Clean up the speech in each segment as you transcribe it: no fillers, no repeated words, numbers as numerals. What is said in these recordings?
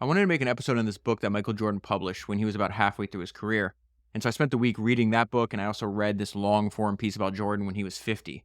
I wanted to make an episode on this book that Michael Jordan published when he was about halfway through his career. And so I spent the week reading that book, and I also read this long form piece about Jordan when he was 50.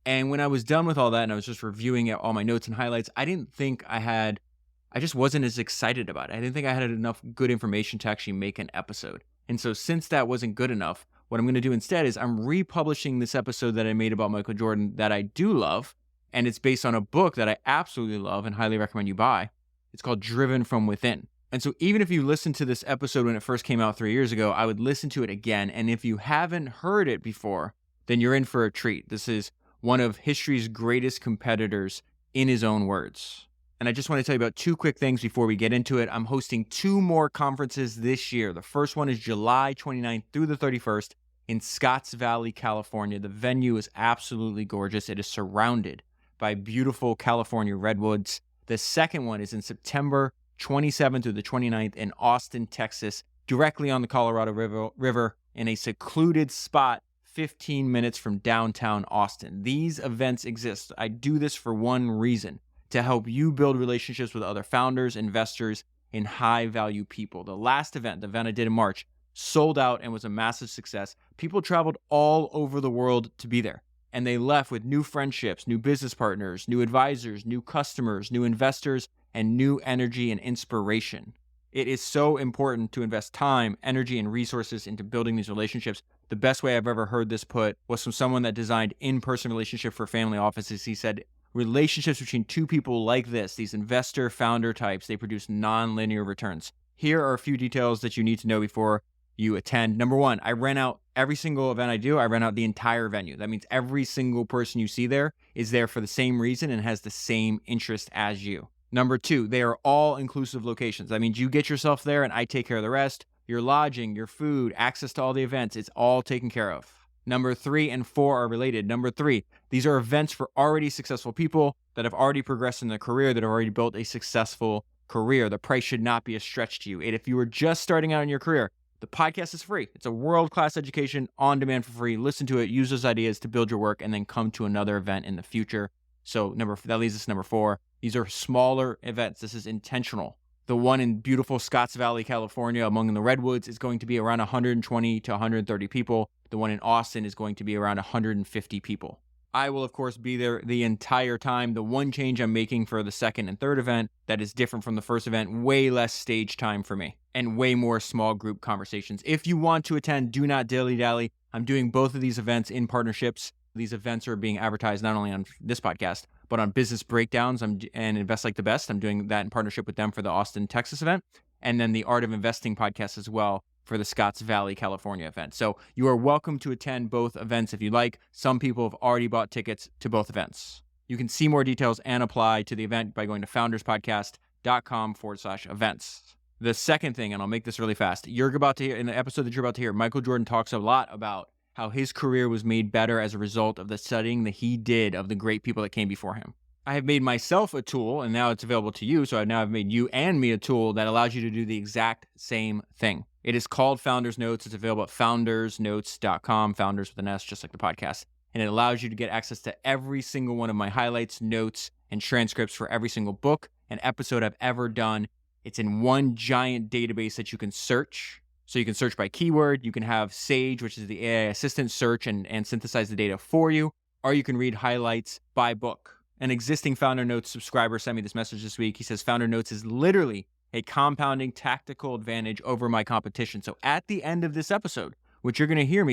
And when I was done with all that and I was just reviewing all my notes and highlights, I just wasn't as excited about it. I didn't think I had enough good information to actually make an episode. And so since that wasn't good enough, what I'm going to do instead is I'm republishing this episode that I made about Michael Jordan that I do love. And it's based on a book that I absolutely love and highly recommend you buy. It's called Driven from Within. And so even if you listened to this episode when it first came out 3 years ago, I would listen to it again. And if you haven't heard it before, then you're in for a treat. This is one of history's greatest competitors in his own words. And I just want to tell you about two quick things before we get into it. I'm hosting 2 more conferences this year. The first one is July 29th through the 31st in Scotts Valley, California. The venue is absolutely gorgeous. It is surrounded by beautiful California redwoods. The second one is in September 27th through the 29th in Austin, Texas, directly on the Colorado River in a secluded spot 15 minutes from downtown Austin. These events exist. I do this for one reason, to help you build relationships with other founders, investors, and high-value people. The last event, the event I did in March, sold out and was a massive success. People traveled all over the world to be there, and they left with new friendships, new business partners, new advisors, new customers, new investors, and new energy and inspiration. It is so important to invest time, energy, and resources into building these relationships. The best way I've ever heard this put was from someone that designed in-person relationships for family offices. He said, relationships between two people like this, these investor-founder types, they produce non-linear returns. Here are a few details that you need to know before you attend. Number one, I rent out every single event I do. I rent out the entire venue. That means every single person you see there is there for the same reason and has the same interest as you. Number two, they are all inclusive locations. That means you get yourself there and I take care of the rest. Your lodging, your food, access to all the events, it's all taken care of. Number 3 and 4 are related. Number 3, these are events for already successful people that have already progressed in their career, that have already built a successful career. The price should not be a stretch to you. And if you were just starting out in your career, the podcast is free. It's a world-class education on demand for free. Listen to it, use those ideas to build your work, and then come to another event in the future. So that leads us to number 4. These are smaller events. This is intentional. The one in beautiful Scotts Valley, California, among the redwoods, is going to be around 120 to 130 people. The one in Austin is going to be around 150 people. I will, of course, be there the entire time. The one change I'm making for the second and third event that is different from the first event, way less stage time for me and way more small group conversations. If you want to attend, do not dilly-dally. I'm doing both of these events in partnerships. These events are being advertised not only on this podcast, but on Business Breakdowns and Invest Like the Best. I'm doing that in partnership with them for the Austin, Texas event. And then the Art of Investing podcast as well for the Scotts Valley, California event. So you are welcome to attend both events if you like. Some people have already bought tickets to both events. You can see more details and apply to the event by going to founderspodcast.com/events. The second thing, and I'll make this really fast, you're about to hear in the episode that you're about to hear, Michael Jordan talks a lot about how his career was made better as a result of the studying that he did of the great people that came before him. I have made myself a tool, and now it's available to you, so I've made you and me a tool that allows you to do the exact same thing. It is called Founders Notes. It's available at foundersnotes.com, founders with an S, just like the podcast. And it allows you to get access to every single one of my highlights, notes, and transcripts for every single book and episode I've ever done. It's in one giant database that you can search. So you can search by keyword. You can have Sage, which is the AI assistant, search and synthesize the data for you. Or you can read highlights by book. An existing Founder Notes subscriber sent me this message this week. He says, Founder Notes is literally a compounding tactical advantage over my competition. So at the end of this episode, which you're going to hear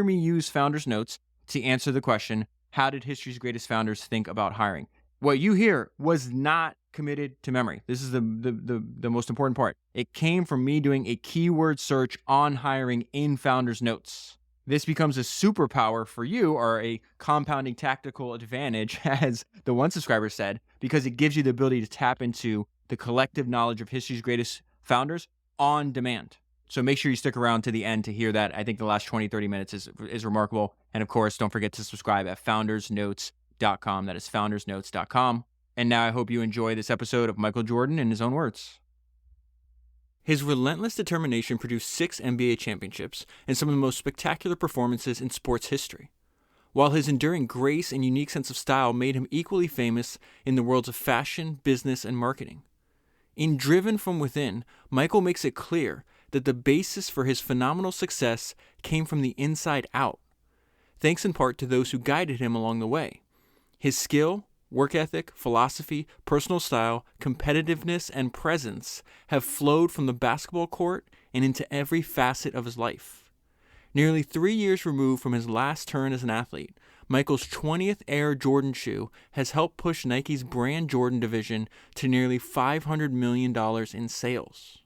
me use Founders Notes to answer the question, how did history's greatest founders think about hiring? What you hear was not committed to memory. This is the most important part. It came from me doing a keyword search on hiring in Founders Notes. This becomes a superpower for you, or a compounding tactical advantage, as the one subscriber said, because it gives you the ability to tap into the collective knowledge of history's greatest founders on demand. So make sure you stick around to the end to hear that. I think the last 20, 30 minutes is remarkable. And of course, don't forget to subscribe at foundersnotes.com. That is foundersnotes.com. And now I hope you enjoy this episode of Michael Jordan in his own words. His relentless determination produced 6 NBA championships and some of the most spectacular performances in sports history, while his enduring grace and unique sense of style made him equally famous in the worlds of fashion, business, and marketing. In Driven from Within, Michael makes it clear that the basis for his phenomenal success came from the inside out, thanks in part to those who guided him along the way. His skill, work ethic, philosophy, personal style, competitiveness, and presence have flowed from the basketball court and into every facet of his life. Nearly 3 years removed from his last turn as an athlete, Michael's 20th Air Jordan shoe has helped push Nike's brand Jordan division to nearly $500 million in sales.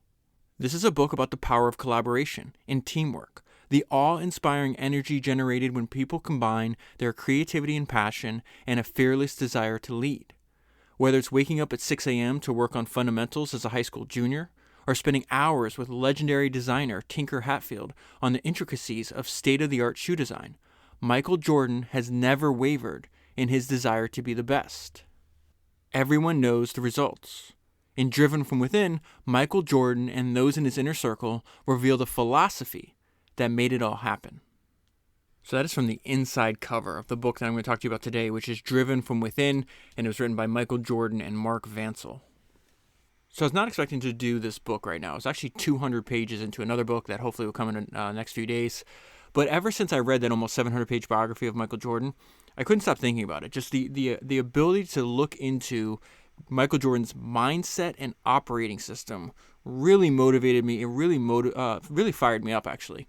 This is a book about the power of collaboration and teamwork, the awe-inspiring energy generated when people combine their creativity and passion and a fearless desire to lead. Whether it's waking up at 6 a.m. to work on fundamentals as a high school junior, or spending hours with legendary designer Tinker Hatfield on the intricacies of state-of-the-art shoe design, Michael Jordan has never wavered in his desire to be the best. Everyone knows the results. In Driven from Within, Michael Jordan and those in his inner circle reveal the philosophy that made it all happen. So that is from the inside cover of the book that I'm going to talk to you about today, which is Driven from Within, and it was written by Michael Jordan and Mark Vancil. So I was not expecting to do this book right now. It's actually 200 pages into another book that hopefully will come in the next few days. But ever since I read that almost 700-page biography of Michael Jordan, I couldn't stop thinking about it. Just the ability to look into Michael Jordan's mindset and operating system really motivated me. It really fired me up, actually.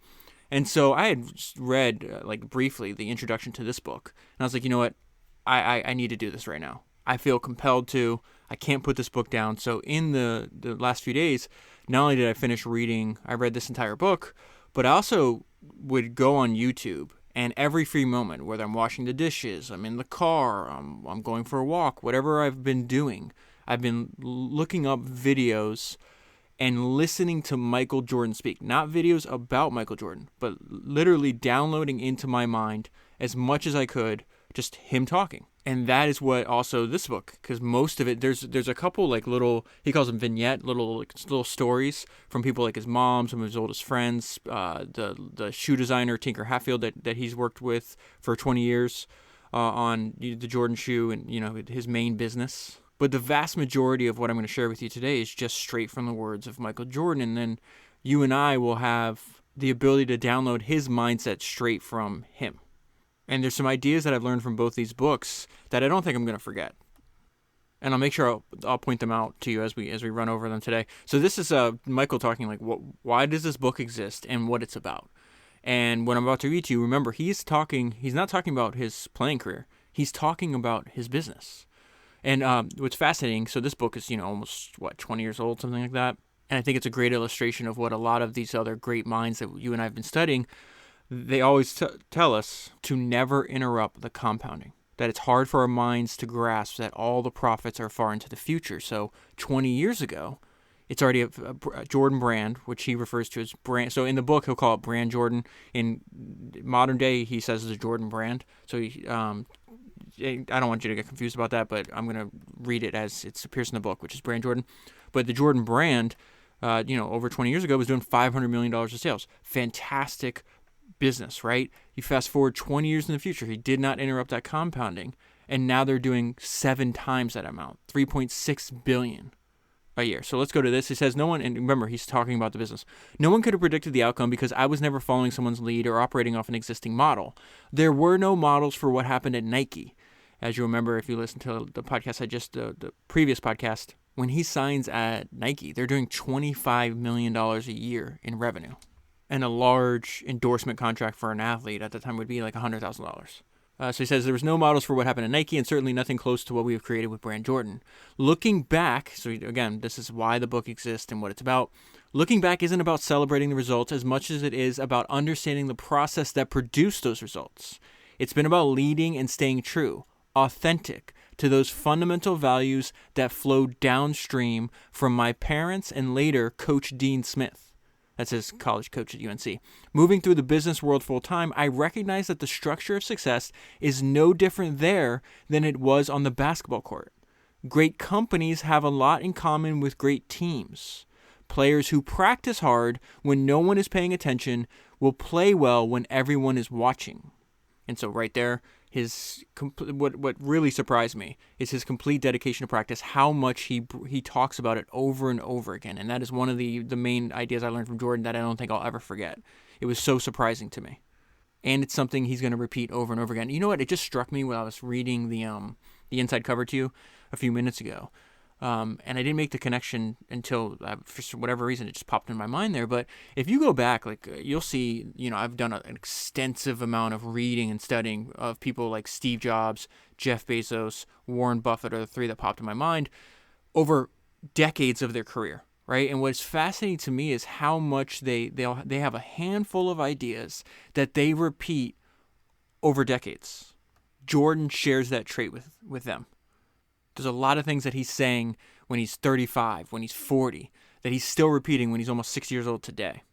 And so I had read, briefly, the introduction to this book. And I was like, you know what? I need to do this right now. I feel compelled to. I can't put this book down. So in the last few days, not only did I finish reading, I read this entire book, but I also would go on YouTube, and every free moment, whether I'm washing the dishes, I'm in the car, I'm going for a walk, whatever I've been doing, I've been looking up videos and listening to Michael Jordan speak. Not videos about Michael Jordan, but literally downloading into my mind as much as I could, just him talking. And that is what also this book, because most of it, there's a couple little, he calls them vignette, little stories from people like his mom, some of his oldest friends, the shoe designer Tinker Hatfield that he's worked with for 20 years on the Jordan shoe and his main business. But the vast majority of what I'm going to share with you today is just straight from the words of Michael Jordan, and then you and I will have the ability to download his mindset straight from him. And there's some ideas that I've learned from both these books that I don't think I'm going to forget. And I'll make sure I'll point them out to you as we run over them today. So this is Michael talking why does this book exist and what it's about. And what I'm about to read to you, remember, he's not talking about his playing career. He's talking about his business. And what's fascinating, so this book is, almost, 20 years old, something like that. And I think it's a great illustration of what a lot of these other great minds that you and I have been studying, they always tell us to never interrupt the compounding, that it's hard for our minds to grasp that all the profits are far into the future. So 20 years ago, it's already a Jordan brand, which he refers to as brand. So in the book, he'll call it brand Jordan. In modern day, he says it's a Jordan brand. So I don't want you to get confused about that, but I'm going to read it as it appears in the book, which is brand Jordan. But the Jordan brand, over 20 years ago, was doing $500 million of sales. Fantastic business, right? You fast forward 20 years in the future, he did not interrupt that compounding, and now they're doing 7 times that amount, $3.6 billion a year. So let's go to this. He says, no one, and remember, he's talking about the business. No one could have predicted the outcome because I was never following someone's lead or operating off an existing model. There were no models for what happened at Nike. As you remember, if you listen to the podcast, the previous podcast, when he signs at Nike, they're doing $25 million a year in revenue. And a large endorsement contract for an athlete at the time would be like $100,000. So he says there was no models for what happened at Nike and certainly nothing close to what we have created with brand Jordan. Looking back, so again, this is why the book exists and what it's about. Looking back isn't about celebrating the results as much as it is about understanding the process that produced those results. It's been about leading and staying true, authentic to those fundamental values that flowed downstream from my parents and later Coach Dean Smith. That's his college coach at UNC. Moving through the business world full time, I recognize that the structure of success is no different there than it was on the basketball court. Great companies have a lot in common with great teams. Players who practice hard when no one is paying attention will play well when everyone is watching. And so right there, what really surprised me is his complete dedication to practice, how much he talks about it over and over again. And that is one of the main ideas I learned from Jordan that I don't think I'll ever forget. It was so surprising to me. And it's something he's going to repeat over and over again. You know what? It just struck me when I was reading the inside cover to you a few minutes ago. And I didn't make the connection until, for whatever reason, it just popped in my mind there. But if you go back, you'll see, I've done an extensive amount of reading and studying of people like Steve Jobs, Jeff Bezos, Warren Buffett are the three that popped in my mind over decades of their career, right? And what's fascinating to me is how much they have a handful of ideas that they repeat over decades. Jordan shares that trait with them. There's a lot of things that he's saying when he's 35, when he's 40, that he's still repeating when he's almost 60 years old today.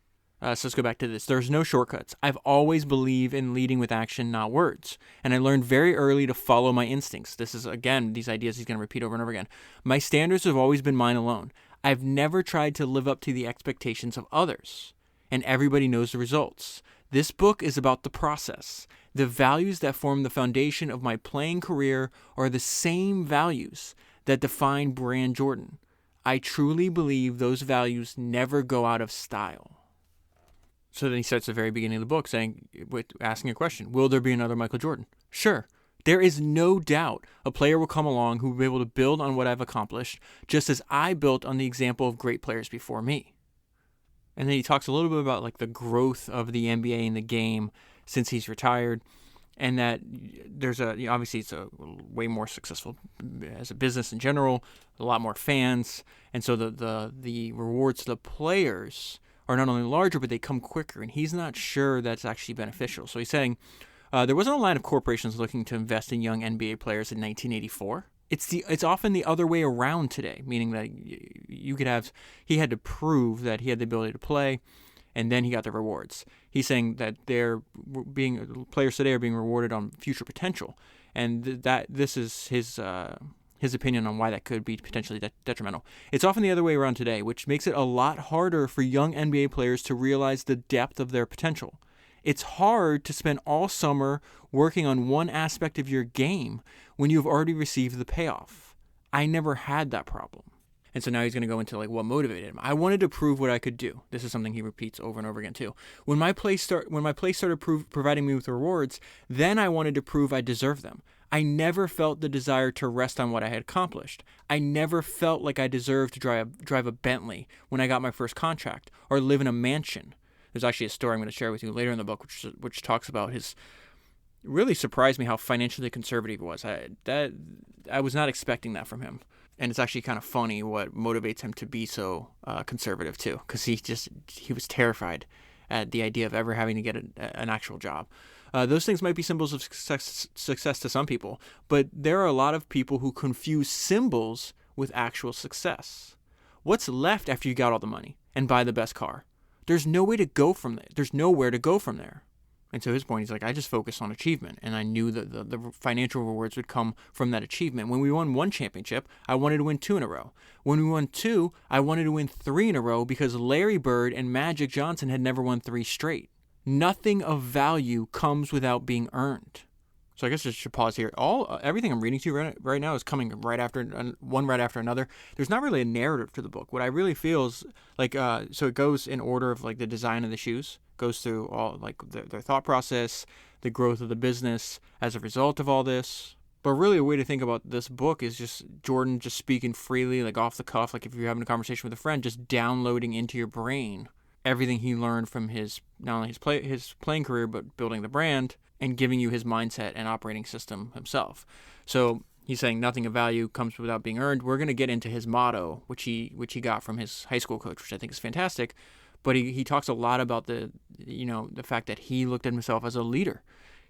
So let's go back to this. There's no shortcuts. I've always believed in leading with action, not words. And I learned very early to follow my instincts. This is, again, these ideas he's going to repeat over and over again. My standards have always been mine alone. I've never tried to live up to the expectations of others. And everybody knows the results. This book is about the process. The values that form the foundation of my playing career are the same values that define Brand Jordan. I truly believe those values never go out of style. So then he starts at the very beginning of the book asking a question. Will there be another Michael Jordan? Sure. There is no doubt a player will come along who will be able to build on what I've accomplished, just as I built on the example of great players before me. And then he talks a little bit about the growth of the NBA and the game since he's retired, and that there's obviously it's a way more successful as a business in general, a lot more fans, and so the rewards to the players are not only larger, but they come quicker, and he's not sure that's actually beneficial. So he's saying there wasn't a line of corporations looking to invest in young NBA players in 1984. It's often the other way around today, meaning that he had to prove that he had the ability to play, and then he got the rewards. He's saying that players today are being rewarded on future potential, and this is his opinion on why that could be potentially detrimental. It's often the other way around today, which makes it a lot harder for young NBA players to realize the depth of their potential. It's hard to spend all summer working on one aspect of your game when you've already received the payoff. I never had that problem. And so now he's going to go into what motivated him. I wanted to prove what I could do. This is something he repeats over and over again too. When my play started providing me with rewards, then I wanted to prove I deserved them. I never felt the desire to rest on what I had accomplished. I never felt like I deserved to drive a Bentley when I got my first contract or live in a mansion. There's actually a story I'm going to share with you later in the book, which talks about his. Really surprised me how financially conservative he was. I was not expecting that from him, and it's actually kind of funny what motivates him to be so conservative too, because he was terrified at the idea of ever having to get an actual job. Those things might be symbols of success to some people, but there are a lot of people who confuse symbols with actual success. What's left after you got all the money and buy the best car? There's nowhere to go from there. And so his point, he's like, I just focused on achievement, and I knew that the financial rewards would come from that achievement. When we won one championship, I wanted to win 2 in a row. When we won 2, I wanted to win 3 in a row because Larry Bird and Magic Johnson had never won 3 straight. Nothing of value comes without being earned. So I guess I should pause here. Everything I'm reading to you right now is coming right after another. There's not really a narrative to the book. What I really feel is so it goes in order of the design of the shoes, goes through all their thought process, the growth of the business as a result of all this. But really a way to think about this book is just Jordan just speaking freely, off the cuff, if you're having a conversation with a friend, just downloading into your brain everything he learned from not only his playing career, but building the brand, and giving you his mindset and operating system himself. So he's saying nothing of value comes without being earned. We're going to get into his motto, which he got from his high school coach, which I think is fantastic. But he talks a lot about the fact that he looked at himself as a leader.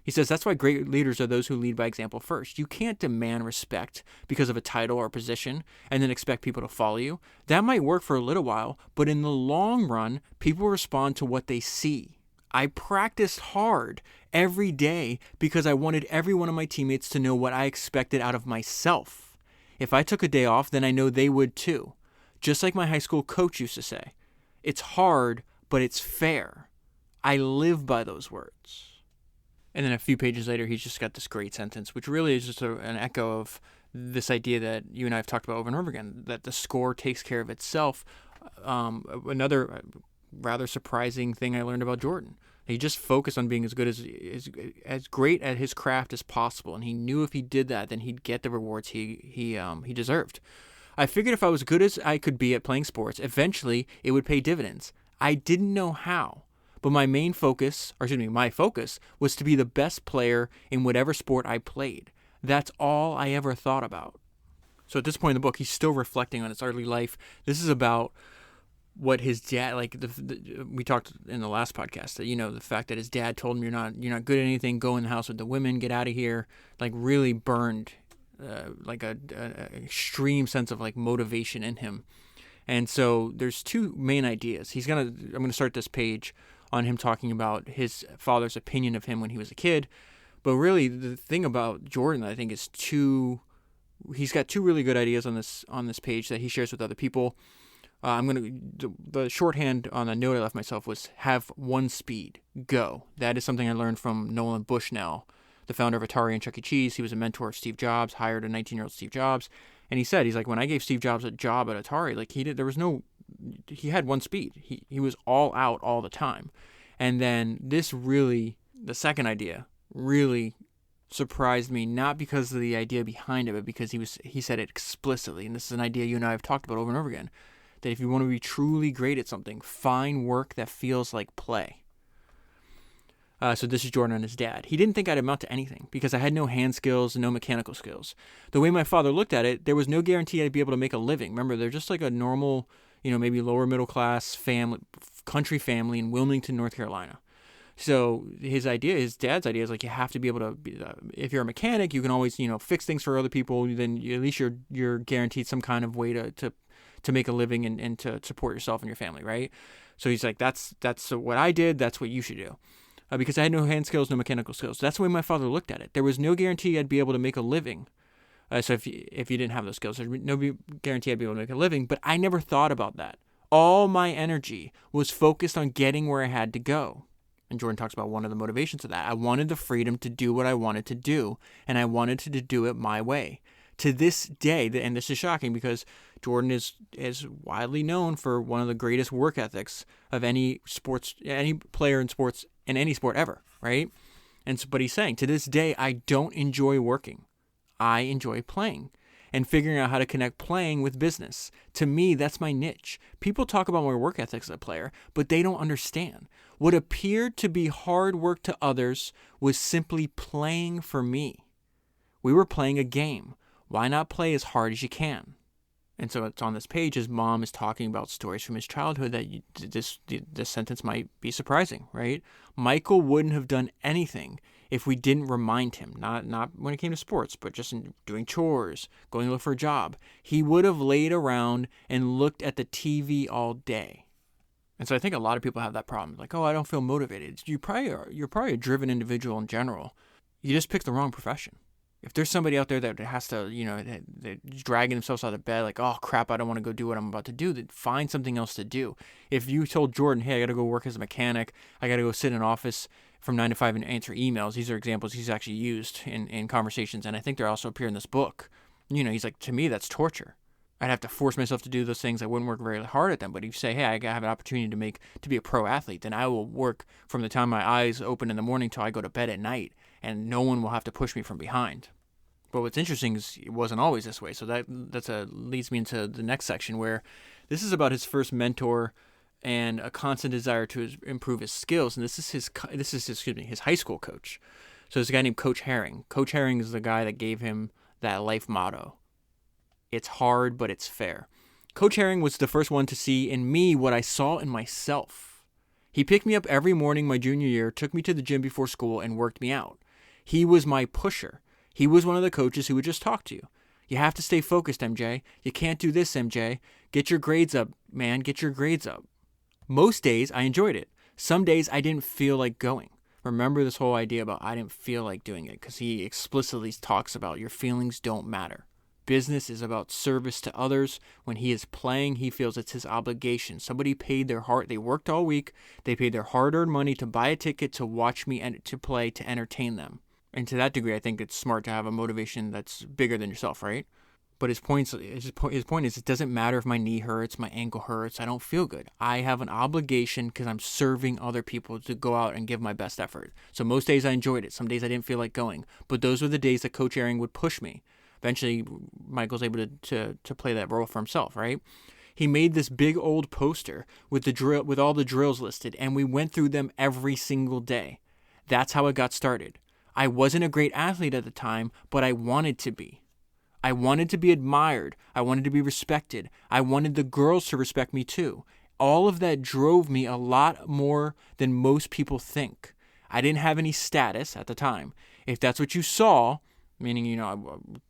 He says that's why great leaders are those who lead by example first. You can't demand respect because of a title or position and then expect people to follow you. That might work for a little while, but in the long run, people respond to what they see. I practiced hard every day because I wanted every one of my teammates to know what I expected out of myself. If I took a day off, then I know they would too. Just like my high school coach used to say, it's hard, but it's fair. I live by those words. And then a few pages later, he's just got this great sentence, which really is just an echo of this idea that you and I have talked about over and over again, that the score takes care of itself. Another rather surprising thing I learned about Jordan. He just focused on being as good as great at his craft as possible, and he knew if he did that, then he'd get the rewards he deserved. I figured if I was good as I could be at playing sports, eventually it would pay dividends. I didn't know how, but my focus was to be the best player in whatever sport I played. That's all I ever thought about. So at this point in the book, he's still reflecting on his early life. This is about what his dad, we talked in the last podcast that, the fact that his dad told him, you're not good at anything, go in the house with the women, get out of here, really burned an extreme sense of motivation in him. And so there's two main ideas. I'm going to start this page on him talking about his father's opinion of him when he was a kid. But really the thing about Jordan, I think, is he's got two really good ideas on this page that he shares with other people. The shorthand on a note I left myself was have one speed, go. That is something I learned from Nolan Bushnell, the founder of Atari and Chuck E. Cheese. He was a mentor of Steve Jobs, hired a 19-year-old Steve Jobs. And he's like, when I gave Steve Jobs a job at Atari, he had one speed. He was all out all the time. And then the second idea really surprised me, not because of the idea behind it, but because he said it explicitly. And this is an idea you and I have talked about over and over again, that if you want to be truly great at something, find work that feels like play. So this is Jordan and his dad. He didn't think I'd amount to anything because I had no hand skills and no mechanical skills. The way my father looked at it, there was no guarantee I'd be able to make a living. Remember, they're just like a normal, maybe lower middle class country family in Wilmington, North Carolina. So his dad's idea is you have to be able to, if you're a mechanic, you can always, fix things for other people. Then at least you're guaranteed some kind of way to make a living and to support yourself and your family, right? So he's like, that's what I did. That's what you should do. Because I had no hand skills, no mechanical skills. That's the way my father looked at it. There was no guarantee I'd be able to make a living. So if you didn't have those skills, there's no guarantee I'd be able to make a living. But I never thought about that. All my energy was focused on getting where I had to go. And Jordan talks about one of the motivations of that. I wanted the freedom to do what I wanted to do, and I wanted to do it my way. To this day, and this is shocking because Jordan is widely known for one of the greatest work ethics of any player in sports, in any sport ever, right? But he's saying, to this day, I don't enjoy working. I enjoy playing and figuring out how to connect playing with business. To me, that's my niche. People talk about my work ethics as a player, but they don't understand. What appeared to be hard work to others was simply playing for me. We were playing a game. Why not play as hard as you can? And so it's on this page. His mom is talking about stories from his childhood that this sentence might be surprising, right? Michael wouldn't have done anything if we didn't remind him, not when it came to sports, but just in doing chores, going to look for a job. He would have laid around and looked at the TV all day. And so I think a lot of people have that problem. Like, oh, I don't feel motivated. You're probably a driven individual in general. You just picked the wrong profession. If there's somebody out there that has to, they're dragging themselves out of bed, like, oh, crap, I don't want to go do what I'm about to do, then find something else to do. If you told Jordan, hey, I got to go work as a mechanic, I got to go sit in an office from 9 to 5 and answer emails, these are examples he's actually used in conversations, and I think they're also appear in this book. He's like, to me, that's torture. I'd have to force myself to do those things. I wouldn't work very hard at them. But if you say, hey, I have an opportunity to be a pro athlete, then I will work from the time my eyes open in the morning till I go to bed at night, and no one will have to push me from behind. But what's interesting is it wasn't always this way. So that leads me into the next section, where this is about his first mentor and a constant desire to improve his skills. And this is his high school coach. So there's a guy named Coach Herring. Coach Herring is the guy that gave him that life motto. It's hard, but it's fair. Coach Herring was the first one to see in me what I saw in myself. He picked me up every morning my junior year, took me to the gym before school, and worked me out. He was my pusher. He was one of the coaches who would just talk to you. You have to stay focused, MJ. You can't do this, MJ. Get your grades up, man. Get your grades up. Most days, I enjoyed it. Some days, I didn't feel like going. Remember this whole idea about I didn't feel like doing it, because he explicitly talks about your feelings don't matter. business is about service to others. When he is playing, he feels it's his obligation. Somebody paid their heart. They worked all week. They paid their hard-earned money to buy a ticket to watch me and to play, to entertain them. And to that degree, I think it's smart to have a motivation that's bigger than yourself, right? But his point is, it doesn't matter if my knee hurts, my ankle hurts, I don't feel good. I have an obligation because I'm serving other people to go out and give my best effort. So most days I enjoyed it. Some days I didn't feel like going. But those were the days that Coach Airing would push me. Eventually, Michael's able to play that role for himself, right? He made this big old poster with all the drills listed, and we went through them every single day. That's how it got started. I wasn't a great athlete at the time, but I wanted to be. I wanted to be admired. I wanted to be respected. I wanted the girls to respect me too. All of that drove me a lot more than most people think. I didn't have any status at the time. If that's what you saw, meaning, I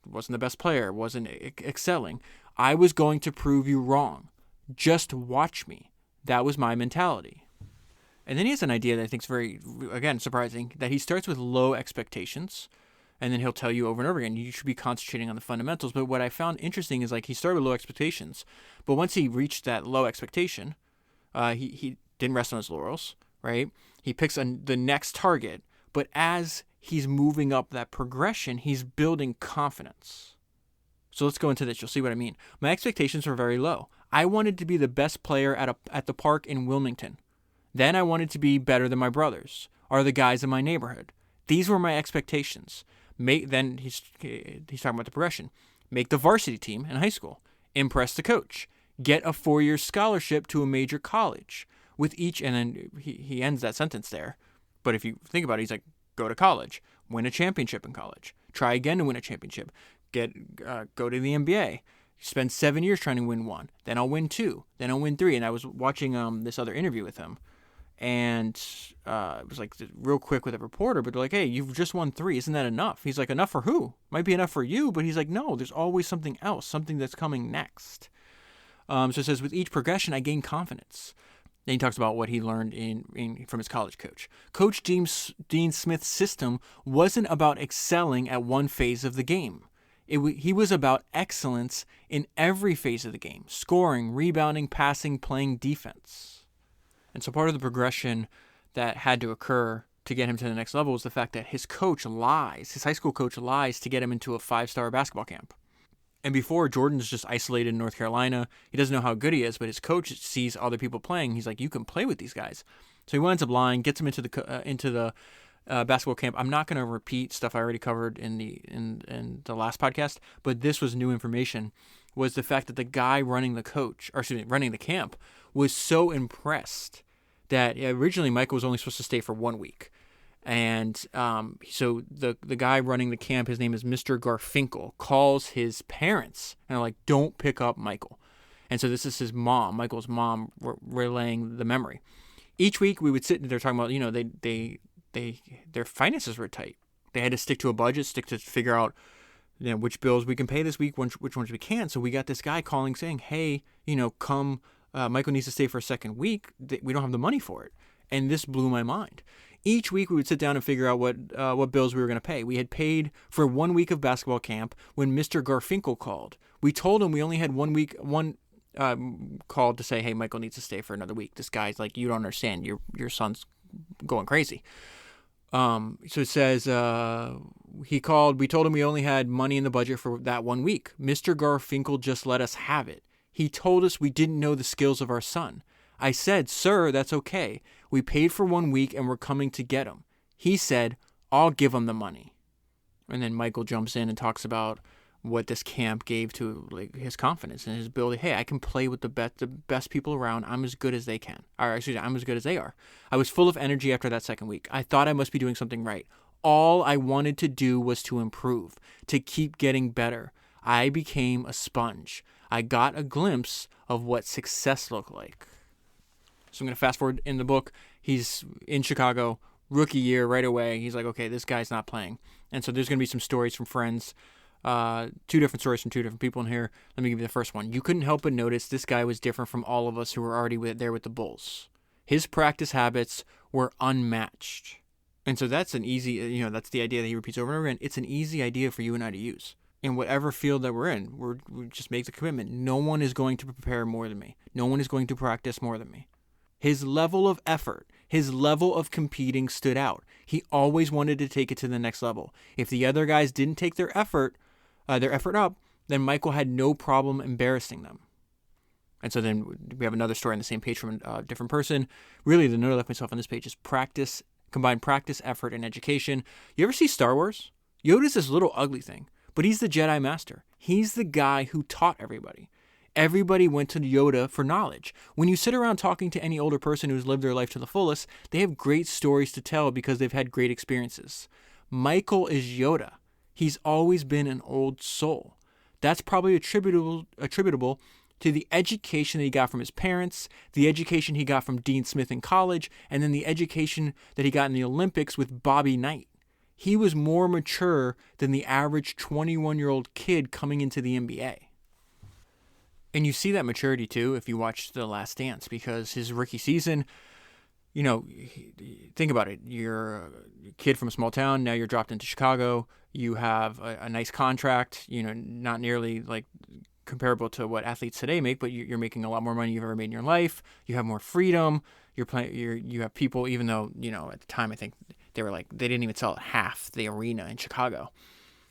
wasn't the best player, wasn't excelling, I was going to prove you wrong. Just watch me. That was my mentality. And then he has an idea that I think is very, again, surprising, that he starts with low expectations. And then he'll tell you over and over again, you should be concentrating on the fundamentals. But what I found interesting is, like, he started with low expectations. But once he reached that low expectation, he didn't rest on his laurels, right? He picks the next target. But as he's moving up that progression, he's building confidence. So let's go into this. You'll see what I mean. My expectations were very low. I wanted to be the best player at the park in Wilmington. Then I wanted to be better than my brothers or the guys in my neighborhood. These were my expectations. Then he's talking about the progression. Make the varsity team in high school. Impress the coach. Get a 4-year scholarship to a major college. With each, and then he ends that sentence there. But if you think about it, he's like, go to college. Win a championship in college. Try again to win a championship. Go to the NBA. Spend 7 years trying to win one. Then I'll win 2. Then I'll win 3. And I was watching this other interview with him. And it was like real quick with a reporter, but they're like, hey, you've just won 3. Isn't that enough? He's like, enough for who? Might be enough for you, but he's like, no, there's always something else, something that's coming next. So it says, with each progression, I gain confidence. Then he talks about what he learned from his college coach. Coach Dean Smith's system wasn't about excelling at one phase of the game. He was about excellence in every phase of the game: scoring, rebounding, passing, playing defense. And so part of the progression that had to occur to get him to the next level was the fact that his high school coach lies to get him into a 5-star basketball camp. And before, Jordan's just isolated in North Carolina. He doesn't know how good he is, but his coach sees other people playing. He's like, you can play with these guys. So he winds up lying, gets him into the basketball camp. I'm not going to repeat stuff I already covered in the last podcast, but this was new information, was the fact that the guy running the camp was so impressed that originally Michael was only supposed to stay for 1 week. And so the guy running the camp, his name is Mr. Garfinkel, calls his parents and are like, don't pick up Michael. And so this is his mom, Michael's mom, relaying the memory. Each week we would sit and they're talking about, their finances were tight. They had to stick to a budget, figure out which bills we can pay this week, which ones we can. So we got this guy calling saying, hey, come, Michael needs to stay for a second week. We don't have the money for it. And this blew my mind. Each week we would sit down and figure out what bills we were going to pay. We had paid for 1 week of basketball camp when Mr. Garfinkel called. We told him we only had 1 week, called to say, hey, Michael needs to stay for another week. This guy's like, you don't understand. Your son's going crazy. So it says, he called. We told him we only had money in the budget for that 1 week. Mr. Garfinkel just let us have it. He told us we didn't know the skills of our son. I said, sir, that's okay. We paid for 1 week and we're coming to get him. He said, I'll give him the money. And then Michael jumps in and talks about what this camp gave to his confidence and his ability. Hey, I can play with the best people around. I'm as good as they can. Or excuse me, I'm as good as they are. I was full of energy after that second week. I thought I must be doing something right. All I wanted to do was to improve, to keep getting better. I became a sponge. I got a glimpse of what success looked like. So I'm going to fast forward in the book. He's in Chicago, rookie year right away. He's like, okay, this guy's not playing. And so there's going to be some stories from friends, 2 different stories from 2 different people in here. Let me give you the first one. You couldn't help but notice this guy was different from all of us who were already there with the Bulls. His practice habits were unmatched. And so that's an easy, that's the idea that he repeats over and over again. It's an easy idea for you and I to use. in whatever field that we're in. We just make the commitment. No one is going to prepare more than me. No one is going to practice more than me. His level of effort, his level of competing stood out. He always wanted to take it to the next level. If the other guys didn't take their effort up, then Michael had no problem embarrassing them. And so then we have another story on the same page from a different person. Really, the note I left myself on this page is combine practice, effort, and education. You ever see Star Wars? Yoda's this little ugly thing, but he's the Jedi Master. He's the guy who taught everybody. Everybody went to Yoda for knowledge. When you sit around talking to any older person who's lived their life to the fullest, they have great stories to tell because they've had great experiences. Michael is Yoda. He's always been an old soul. That's probably attributable to the education that he got from his parents, the education he got from Dean Smith in college, and then the education that he got in the Olympics with Bobby Knight. He was more mature than the average 21-year-old kid coming into the NBA. And you see that maturity too if you watch The Last Dance, because his rookie season, think about it. You're a kid from a small town, now you're dropped into Chicago. You have a nice contract, not nearly like comparable to what athletes today make, but you're making a lot more money you've ever made in your life. You have more freedom. You have people, even though, at the time I think they didn't even sell half the arena in Chicago.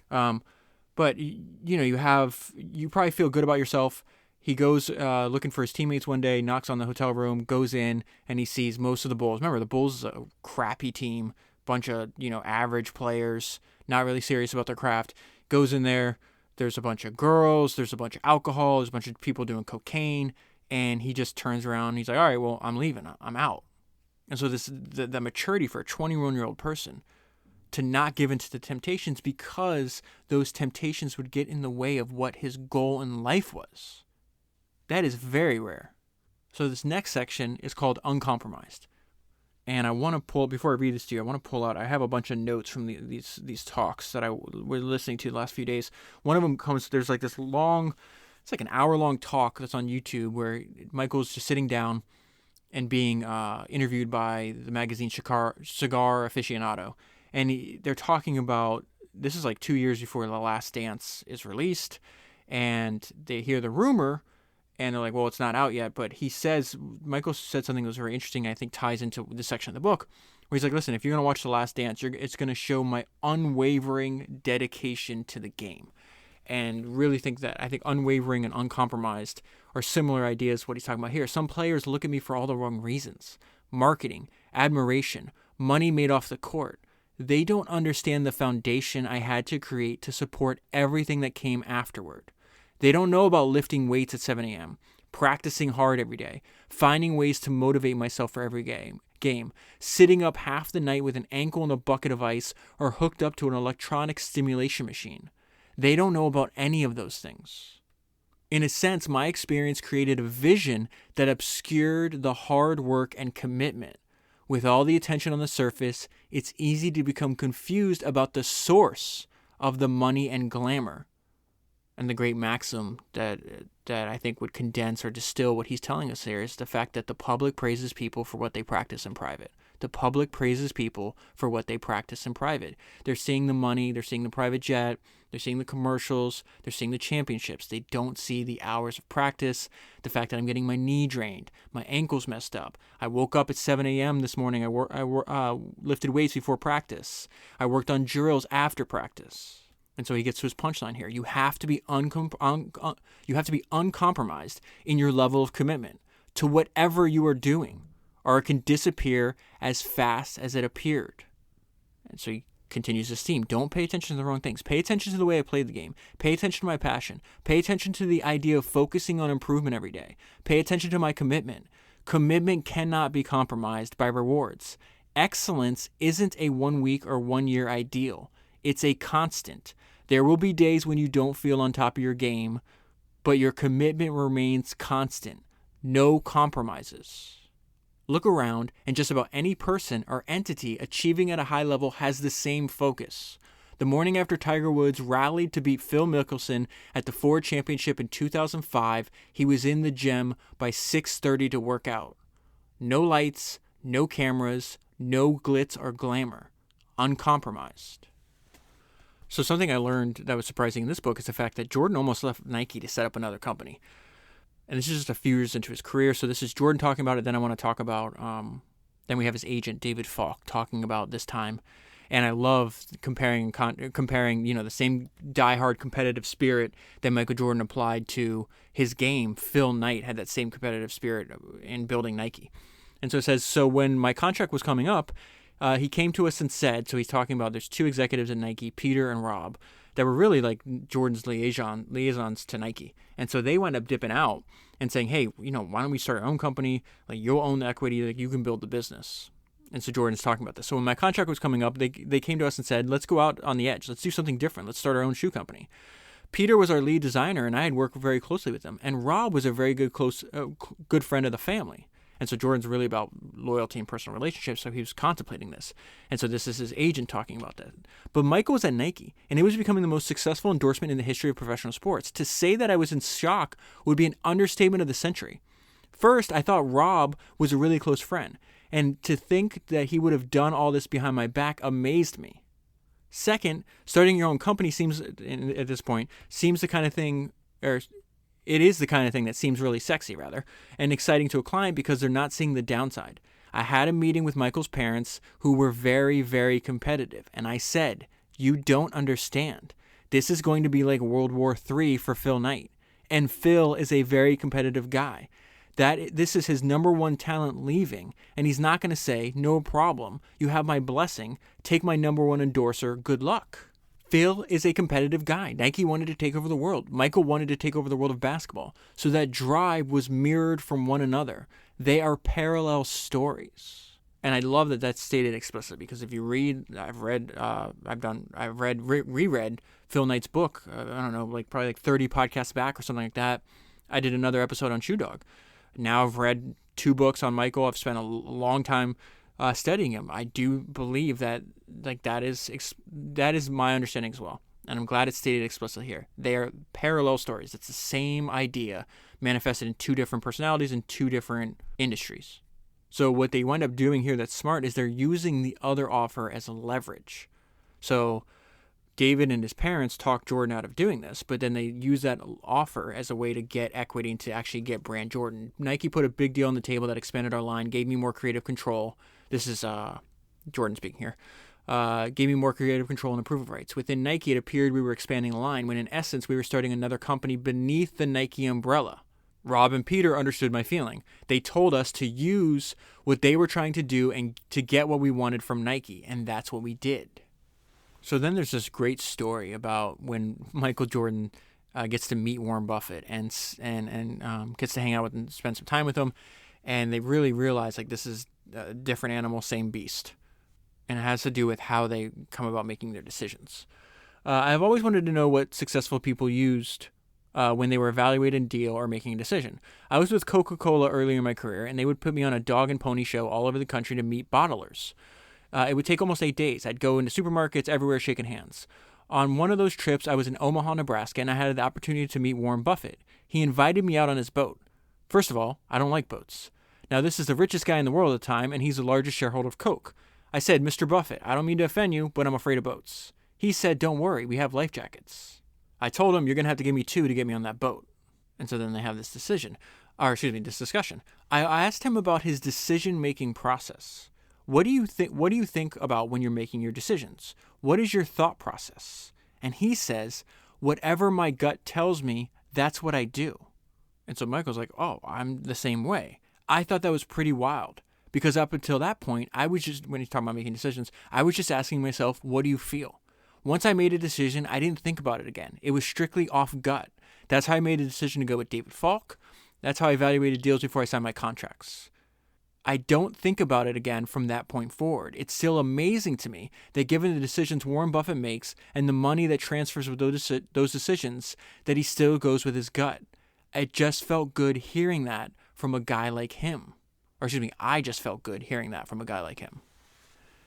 But you probably feel good about yourself. He goes looking for his teammates one day, knocks on the hotel room, goes in, and he sees most of the Bulls. Remember, the Bulls is a crappy team, bunch of, average players, not really serious about their craft. Goes in there, there's a bunch of girls, there's a bunch of alcohol, there's a bunch of people doing cocaine, and he just turns around and he's like, all right, well, I'm leaving, I'm out. And so the maturity for a 21-year-old person to not give in to the temptations, because those temptations would get in the way of what his goal in life was. That is very rare. So this next section is called Uncompromised. And I want to pull, before I read this to you, I have a bunch of notes from these talks that I was listening to the last few days. One of them there's like this long, it's like an hour-long talk that's on YouTube where Michael's just sitting down and being interviewed by the magazine Cigar Aficionado. And they're talking about, this is like 2 years before The Last Dance is released, and they hear the rumor, and they're like, well, it's not out yet. But Michael said something that was very interesting, I think ties into this section of the book, where he's like, listen, if you're going to watch The Last Dance, it's going to show my unwavering dedication to the game. And really I think unwavering and uncompromised are similar ideas what he's talking about here. Some players look at me for all the wrong reasons. Marketing, admiration, money made off the court. They don't understand the foundation I had to create to support everything that came afterward. They don't know about lifting weights at 7 a.m., practicing hard every day, finding ways to motivate myself for every game, sitting up half the night with an ankle in a bucket of ice or hooked up to an electronic stimulation machine. They don't know about any of those things. In a sense, my experience created a vision that obscured the hard work and commitment. With all the attention on the surface, it's easy to become confused about the source of the money and glamour. And the great maxim that I think would condense or distill what he's telling us here is the fact that the public praises people for what they practice in private. The public praises people for what they practice in private. They're seeing the money, they're seeing the private jet, they're seeing the commercials, they're seeing the championships. They don't see the hours of practice, the fact that I'm getting my knee drained, my ankle's messed up. I woke up at 7 a.m. this morning. I lifted weights before practice. I worked on drills after practice. And so he gets to his punchline here. You have to be uncompromised in your level of commitment to whatever you are doing, or it can disappear as fast as it appeared. And so he continues this theme. Don't pay attention to the wrong things. Pay attention to the way I played the game. Pay attention to my passion. Pay attention to the idea of focusing on improvement every day. Pay attention to my commitment. Commitment cannot be compromised by rewards. Excellence isn't a 1 week or 1 year ideal. It's a constant. There will be days when you don't feel on top of your game, but your commitment remains constant. No compromises. Look around, and just about any person or entity achieving at a high level has the same focus. The morning after Tiger Woods rallied to beat Phil Mickelson at the Ford Championship in 2005, he was in the gym by 6:30 to work out. No lights, no cameras, no glitz or glamour. Uncompromised. So something I learned that was surprising in this book is the fact that Jordan almost left Nike to set up another company. And this is just a few years into his career. So this is Jordan talking about it. Then I want to talk about, then we have his agent, David Falk, talking about this time. And I love comparing, the same diehard competitive spirit that Michael Jordan applied to his game. Phil Knight had that same competitive spirit in building Nike. And so it says, so when my contract was coming up, he came to us and said, so he's talking about there's two executives at Nike, Peter and Rob, that were really like Jordan's liaisons to Nike. And so they wound up dipping out and saying, hey, why don't we start our own company? Like, you'll own the equity, like you can build the business. And so Jordan's talking about this. So when my contract was coming up, they came to us and said, let's go out on the edge. Let's do something different. Let's start our own shoe company. Peter was our lead designer, and I had worked very closely with him. And Rob was a very good friend of the family. And so Jordan's really about loyalty and personal relationships, so he was contemplating this. And so this is his agent talking about that. But Michael was at Nike, and it was becoming the most successful endorsement in the history of professional sports. To say that I was in shock would be an understatement of the century. First, I thought Rob was a really close friend, and to think that he would have done all this behind my back amazed me. Second, starting your own company seems the kind of thing, or it is the kind of thing that seems really sexy, rather, and exciting to a client because they're not seeing the downside. I had a meeting with Michael's parents who were very, very competitive, and I said, you don't understand. This is going to be like World War III for Phil Knight, and Phil is a very competitive guy. This is his number one talent leaving, and he's not going to say, no problem, you have my blessing, take my number one endorser, good luck. Phil is a competitive guy. Nike wanted to take over the world. Michael wanted to take over the world of basketball. So that drive was mirrored from one another. They are parallel stories. And I love that that's stated explicitly, because if you read, I've read reread Phil Knight's book, I don't know, probably 30 podcasts back or something like that. I did another episode on Shoe Dog. Now I've read 2 books on Michael. I've spent a long time studying him. I do believe that that is my understanding as well. And I'm glad it's stated explicitly here. They are parallel stories. It's the same idea manifested in 2 different personalities in 2 different industries. So what they wind up doing here that's smart is they're using the other offer as a leverage. So David and his parents talked Jordan out of doing this, but then they use that offer as a way to get equity and to actually get brand Jordan. Nike put a big deal on the table that expanded our line, gave me more creative control. This is Jordan speaking here. Gave me more creative control and approval rights. Within Nike, it appeared we were expanding the line, when in essence we were starting another company beneath the Nike umbrella. Rob and Peter understood my feeling. They told us to use what they were trying to do and to get what we wanted from Nike, and that's what we did. So then there's this great story about when Michael Jordan gets to meet Warren Buffett and gets to hang out with and spend some time with him, and they really realize this is a different animal, same beast, and it has to do with how they come about making their decisions. I've always wanted to know what successful people used when they were evaluating a deal or making a decision. I was with Coca-Cola earlier in my career, and they would put me on a dog and pony show all over the country to meet bottlers. It would take almost 8 days. I'd go into supermarkets everywhere shaking hands. On one of those trips, I was in Omaha, Nebraska, and I had the opportunity to meet Warren Buffett. He invited me out on his boat. First of all, I don't like boats. Now, this is the richest guy in the world at the time, and he's the largest shareholder of Coke. I said, Mr. Buffett, I don't mean to offend you, but I'm afraid of boats. He said, don't worry, we have life jackets. I told him, you're going to have to give me 2 to get me on that boat. And so then they have this discussion. I asked him about his decision-making process. What do you think about when you're making your decisions? What is your thought process? And he says, whatever my gut tells me, that's what I do. And so Michael's like, oh, I'm the same way. I thought that was pretty wild, because up until that point, I was just, when he's talking about making decisions, I was just asking myself, what do you feel? Once I made a decision, I didn't think about it again. It was strictly off gut. That's how I made a decision to go with David Falk. That's how I evaluated deals before I signed my contracts. I don't think about it again from that point forward. It's still amazing to me that given the decisions Warren Buffett makes and the money that transfers with those decisions, that he still goes with his gut. It just felt good hearing that from a guy like him. I just felt good hearing that from a guy like him.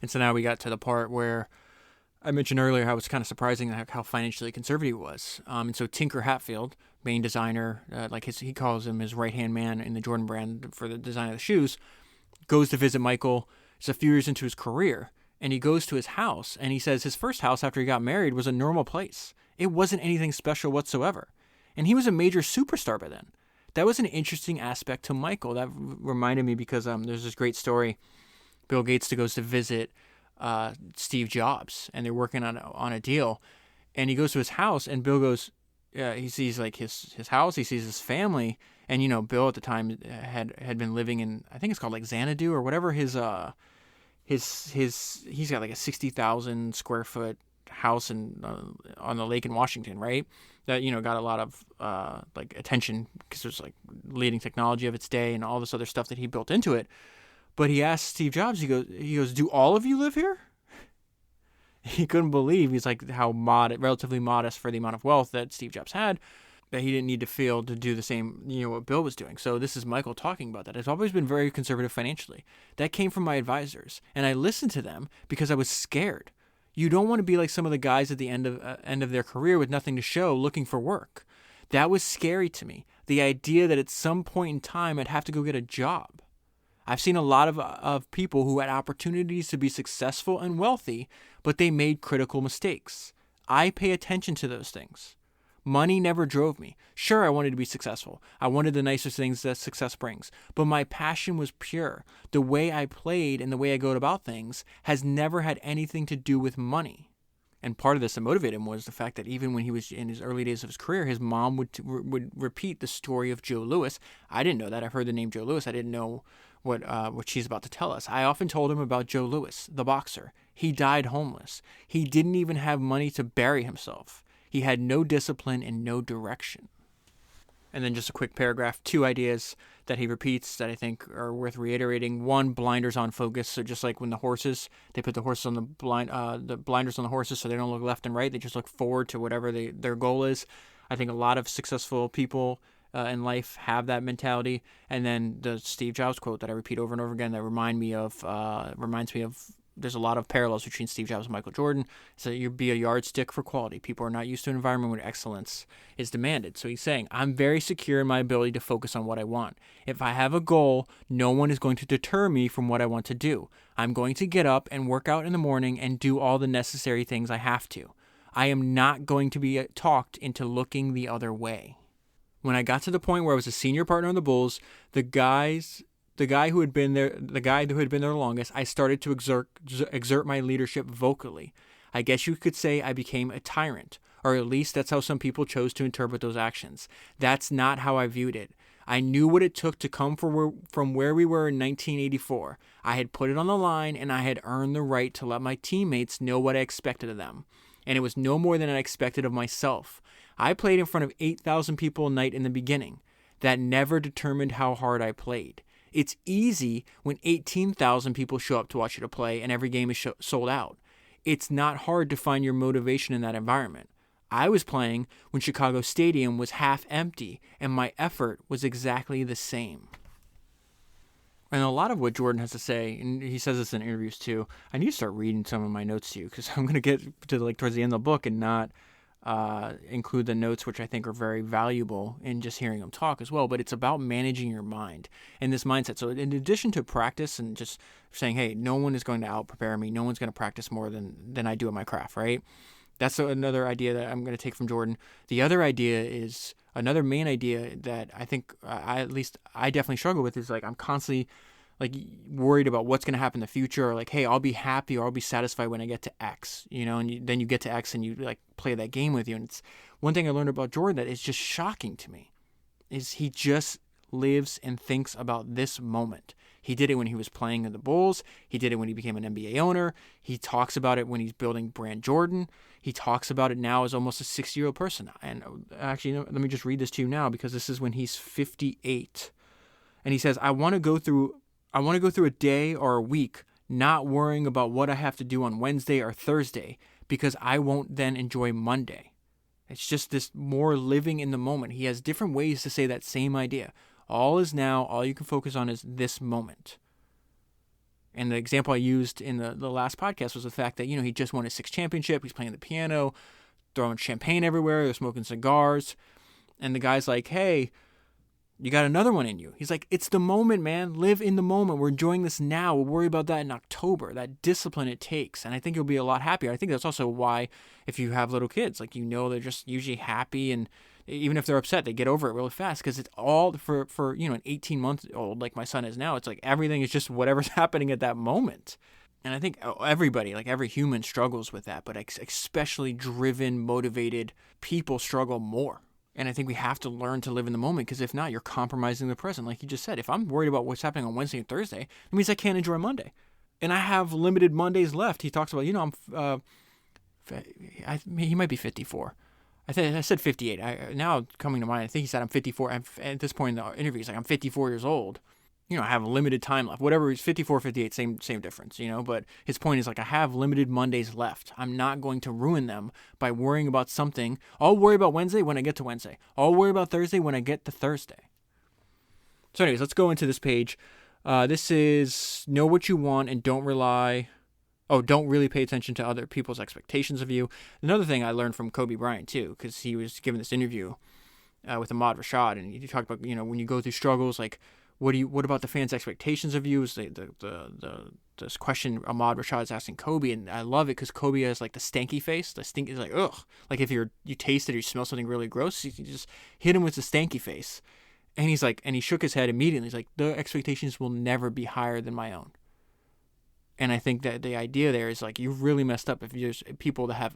And so now we got to the part where I mentioned earlier how it was kind of surprising how financially conservative he was. And so Tinker Hatfield, main designer, he calls him his right-hand man in the Jordan brand for the design of the shoes, goes to visit Michael. It's a few years into his career, And he goes to his house, and he says his first house after he got married was a normal place. It wasn't anything special whatsoever. And he was a major superstar by then. That was an interesting aspect to Michael. That reminded me because there's this great story. Bill Gates goes to visit Steve Jobs, and they're working on a deal. And he goes to his house, and Bill goes, he sees like his house, he sees his family, and Bill at the time had been living in, I think it's called like Xanadu or whatever. He's got like a 60,000 square foot house on the lake in Washington, right? That got a lot of like attention because there's like leading technology of its day and all this other stuff that he built into it. But he asked Steve Jobs, he goes, do all of you live here? He couldn't believe, he's like, how relatively modest for the amount of wealth that Steve Jobs had, that he didn't need to feel to do the same, what Bill was doing. So this is Michael talking about that. I've always been very conservative financially. That came from my advisors, and I listened to them because I was scared. You don't want to be like some of the guys at the end of their career with nothing to show, looking for work. That was scary to me. The idea that at some point in time I'd have to go get a job. I've seen a lot of people who had opportunities to be successful and wealthy, but they made critical mistakes. I pay attention to those things. Money never drove me. Sure, I wanted to be successful. I wanted the nicest things that success brings. But my passion was pure. The way I played and the way I go about things has never had anything to do with money. And part of this that motivated him was the fact that even when he was in his early days of his career, his mom would repeat the story of Joe Louis. I didn't know that. I've heard the name Joe Louis. I didn't know what she's about to tell us. I often told him about Joe Louis, the boxer. He died homeless. He didn't even have money to bury himself. He had no discipline and no direction. And then just a quick paragraph, 2 ideas that he repeats that I think are worth reiterating. 1, blinders on focus. So just like when the horses, they put the horses on the blinders on the horses so they don't look left and right. They just look forward to whatever their goal is. I think a lot of successful people in life have that mentality. And then the Steve Jobs quote that I repeat over and over again that reminds me of there's a lot of parallels between Steve Jobs and Michael Jordan. So you be a yardstick for quality. People are not used to an environment where excellence is demanded. So he's saying, I'm very secure in my ability to focus on what I want. If I have a goal, no one is going to deter me from what I want to do. I'm going to get up and work out in the morning and do all the necessary things I have to. I am not going to be talked into looking the other way. When I got to the point where I was a senior partner on the Bulls, the guy who had been there the longest, I started to exert my leadership vocally. I guess you could say I became a tyrant, or at least that's how some people chose to interpret those actions. That's not how I viewed it. I knew what it took to come from where we were in 1984. I had put it on the line, and I had earned the right to let my teammates know what I expected of them. And it was no more than I expected of myself. I played in front of 8,000 people a night in the beginning. That never determined how hard I played. It's easy when 18,000 people show up to watch you to play and every game is sold out. It's not hard to find your motivation in that environment. I was playing when Chicago Stadium was half empty, and my effort was exactly the same. And a lot of what Jordan has to say, and he says this in interviews too, I need to start reading some of my notes to you because I'm going to get to towards the end of the book and not include the notes, which I think are very valuable in just hearing him talk as well. But it's about managing your mind and this mindset. So in addition to practice and just saying, hey, no one is going to out-prepare me. No one's going to practice more than I do at my craft, right? That's another idea that I'm going to take from Jordan. The other idea is another main idea that I think I definitely struggle with is like I'm constantly like worried about what's going to happen in the future, or like, hey, I'll be happy or I'll be satisfied when I get to X, and then you get to X and you like play that game with you. And it's one thing I learned about Jordan that is just shocking to me is he just lives and thinks about this moment. He did it when he was playing in the Bulls. He did it when he became an NBA owner. He talks about it when he's building brand Jordan. He talks about it now as almost a 60-year-old person. And actually, let me just read this to you now because this is when he's 58. And he says, I want to go through a day or a week not worrying about what I have to do on Wednesday or Thursday because I won't then enjoy Monday. It's just this more living in the moment. He has different ways to say that same idea. All is now. All you can focus on is this moment. And the example I used in the last podcast was the fact that, he just won his 6th championship. He's playing the piano, throwing champagne everywhere. They're smoking cigars. And the guy's like, hey, You got another one in you. He's like, it's the moment, man. Live in the moment. We're enjoying this now. We'll worry about that in October. That discipline it takes. And I think you'll be a lot happier. I think that's also why if you have little kids, like, they're just usually happy, and even if they're upset, they get over it really fast, because it's all for an 18-month-old like my son is now. It's like everything is just whatever's happening at that moment. And I think everybody, like every human, struggles with that, but especially driven, motivated people struggle more. And I think we have to learn to live in the moment, because if not, you're compromising the present. Like you just said, if I'm worried about what's happening on Wednesday and Thursday, it means I can't enjoy Monday. And I have limited Mondays left. He talks about, he might be 54. I said 58. Now coming to mind, I think he said I'm 54. At this point in the interview, he's like, I'm 54 years old. I have limited time left. Whatever, it's 54, 58, same difference, But his point is, like, I have limited Mondays left. I'm not going to ruin them by worrying about something. I'll worry about Wednesday when I get to Wednesday. I'll worry about Thursday when I get to Thursday. So anyways, let's go into this page. This is know what you want and don't really pay attention to other people's expectations of you. Another thing I learned from Kobe Bryant, too, because he was giving this interview with Ahmad Rashad, and he talked about, when you go through struggles, like, what about the fans' expectations of you? Is this question Ahmad Rashad is asking Kobe, and I love it because Kobe has like the stanky face. The stink is like, ugh. Like if you taste it or you smell something really gross, you just hit him with the stanky face. And he's like, and he shook his head immediately. He's like, the expectations will never be higher than my own. And I think that the idea there is like, you've really messed up if there's people that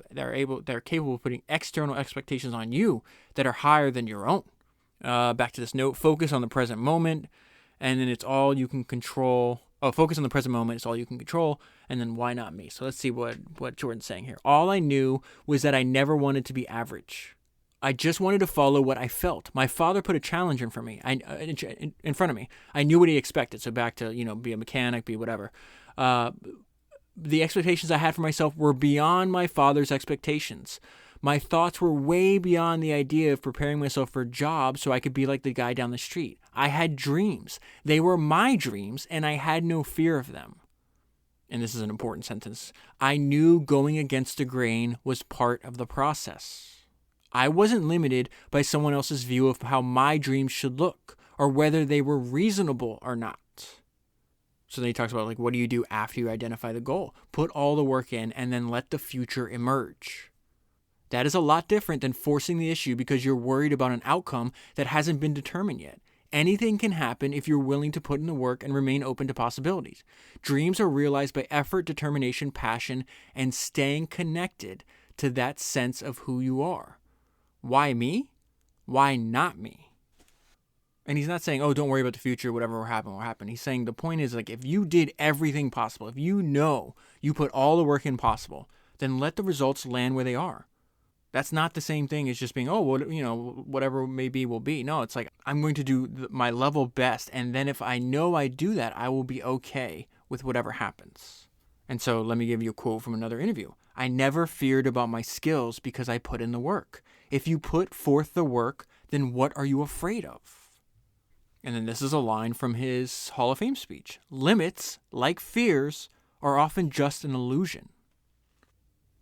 are capable of putting external expectations on you that are higher than your own. Back to this note, focus on the present moment. And then it's all you can control. Focus on the present moment. It's all you can control. And then why not me? So let's see what Jordan's saying here. All I knew was that I never wanted to be average. I just wanted to follow what I felt. My father put a challenge in front of me. I knew what he expected. So back to, be a mechanic, be whatever. The expectations I had for myself were beyond my father's expectations. My thoughts were way beyond the idea of preparing myself for a job so I could be like the guy down the street. I had dreams. They were my dreams, and I had no fear of them. And this is an important sentence. I knew going against the grain was part of the process. I wasn't limited by someone else's view of how my dreams should look or whether they were reasonable or not. So then he talks about, like, what do you do after you identify the goal? Put all the work in and then let the future emerge. That is a lot different than forcing the issue because you're worried about an outcome that hasn't been determined yet. Anything can happen if you're willing to put in the work and remain open to possibilities. Dreams are realized by effort, determination, passion, and staying connected to that sense of who you are. Why me? Why not me? And he's not saying, don't worry about the future, whatever will happen. He's saying the point is, like, if you did everything possible, if you put all the work in possible, then let the results land where they are. That's not the same thing as just being, whatever may be will be. No, it's like, I'm going to do my level best. And then if I know I do that, I will be okay with whatever happens. And so let me give you a quote from another interview. I never feared about my skills because I put in the work. If you put forth the work, then what are you afraid of? And then this is a line from his Hall of Fame speech. Limits, like fears, are often just an illusion.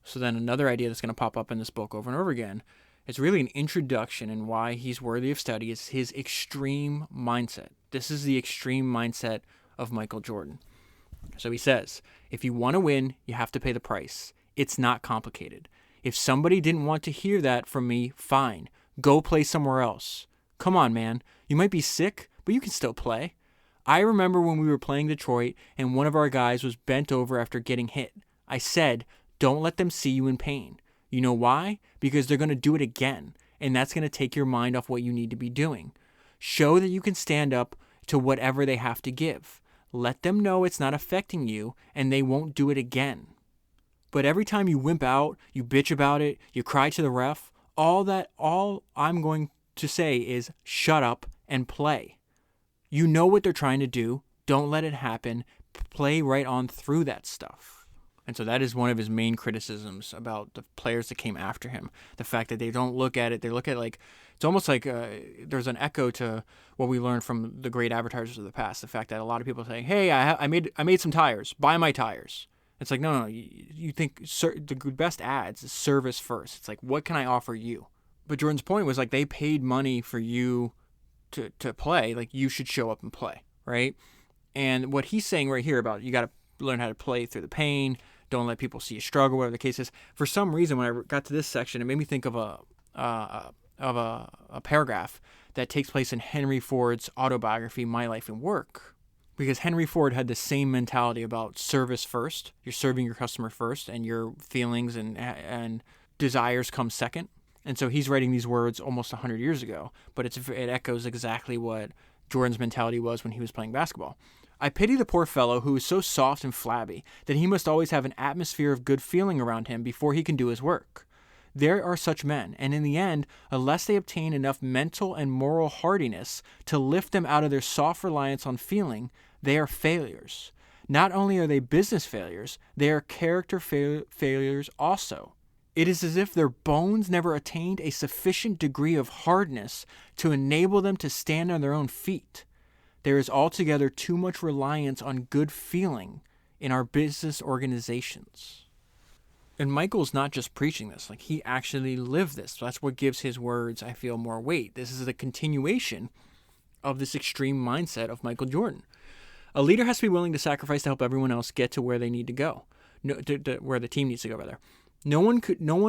So then another idea that's going to pop up in this book over and over again, it's really an introduction and why he's worthy of study is his extreme mindset. This is the extreme mindset of Michael Jordan. So he says, if you want to win, you have to pay the price. It's not complicated. If somebody didn't want to hear that from me, fine. Go play somewhere else. Come on, man. You might be sick, but you can still play. I remember when we were playing Detroit and one of our guys was bent over after getting hit. I said, don't let them see you in pain. You know why? Because they're going to do it again, and that's going to take your mind off what you need to be doing. Show that you can stand up to whatever they have to give. Let them know it's not affecting you, and they won't do it again. But every time you wimp out, you bitch about it, you cry to the ref, all I'm going to say is shut up and play. You know what they're trying to do. Don't let it happen. Play right on through that stuff. And so that is one of his main criticisms about the players that came after him. The fact that they don't look at it. They look at it's almost like there's an echo to what we learned from the great advertisers of the past. The fact that a lot of people say, hey, I made some tires. Buy my tires. It's like, no. You think the best ads is service first. It's like, what can I offer you? But Jordan's point was like they paid money for you to play, like you should show up and play, right? And what he's saying right here about you got to learn how to play through the pain, don't let people see you struggle, whatever the case is. For some reason, when I got to this section, it made me think of a paragraph that takes place in Henry Ford's autobiography, My Life and Work. Because Henry Ford had the same mentality about service first. You're serving your customer first, and your feelings and desires come second. And so he's writing these words almost 100 years ago, but it echoes exactly what Jordan's mentality was when he was playing basketball. I pity the poor fellow who is so soft and flabby that he must always have an atmosphere of good feeling around him before he can do his work. There are such men, and in the end, unless they obtain enough mental and moral hardiness to lift them out of their soft reliance on feeling, they are failures. Not only are they business failures, they are character failures also. It is as if their bones never attained a sufficient degree of hardness to enable them to stand on their own feet. There is altogether too much reliance on good feeling in our business organizations. And Michael's not just preaching this, like he actually lived this. So that's what gives his words, I feel, more weight. This is the continuation of this extreme mindset of Michael Jordan. A leader has to be willing to sacrifice to help everyone else get to where they need to go, where the team needs to go, rather. No one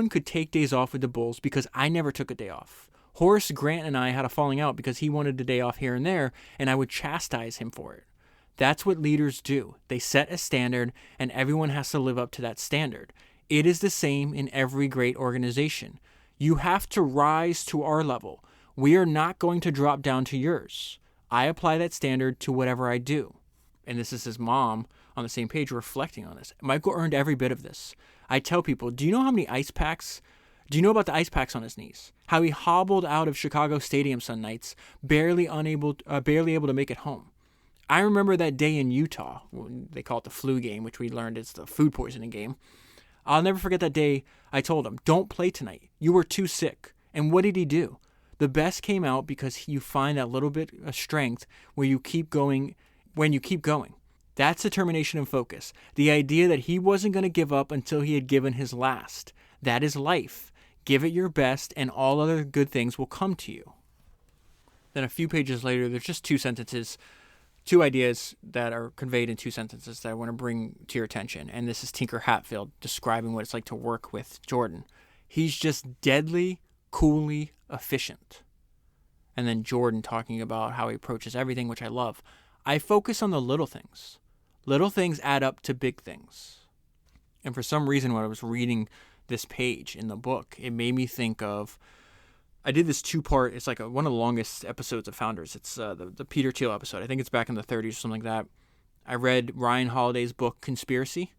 could take days off with the Bulls because I never took a day off. Horace Grant and I had a falling out because he wanted a day off here and there, and I would chastise him for it. That's what leaders do. They set a standard, and everyone has to live up to that standard. It is the same in every great organization. You have to rise to our level. We are not going to drop down to yours. I apply that standard to whatever I do. And this is his mom on the same page reflecting on this. Michael earned every bit of this. I tell people, do you know how many ice packs? Do you know about the ice packs on his knees? How he hobbled out of Chicago Stadium some nights, barely able to make it home. I remember that day in Utah. They call it the flu game, which we learned is the food poisoning game. I'll never forget that day I told him, don't play tonight. You were too sick. And what did he do? The best came out because you find that little bit of strength where you keep going when you keep going. That's determination and focus. The idea that he wasn't going to give up until he had given his last. That is life. Give it your best and all other good things will come to you. Then a few pages later, there's just two ideas that are conveyed in two sentences that I want to bring to your attention. And this is Tinker Hatfield describing what it's like to work with Jordan. He's just deadly, coolly efficient. And then Jordan talking about how he approaches everything, which I love. I focus on the little things. Little things add up to big things. And for some reason, when I was reading this page in the book, it made me think of, I did this two-part, it's like one of the longest episodes of Founders. It's the Peter Thiel episode. I think it's back in the 30s or something like that. I read Ryan Holiday's book, Conspiracy,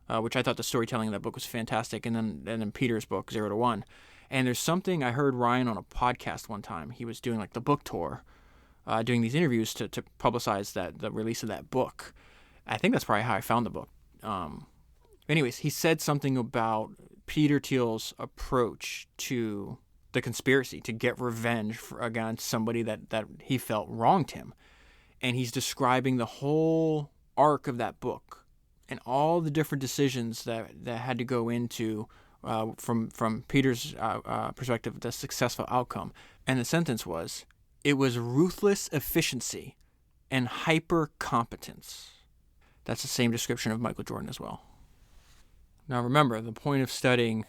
which I thought the storytelling in that book was fantastic, and then Peter's book, 0 to 1. And there's something, I heard Ryan on a podcast one time. He was doing like the book tour, doing these interviews to publicize the release of that book. I think that's probably how I found the book. Anyways, he said something about Peter Thiel's approach to the conspiracy, to get revenge against somebody that he felt wronged him. And he's describing the whole arc of that book and all the different decisions that had to go into, from Peter's perspective, the successful outcome. And the sentence was, it was ruthless efficiency and hyper-competence. That's the same description of Michael Jordan as well. Now remember, the point of studying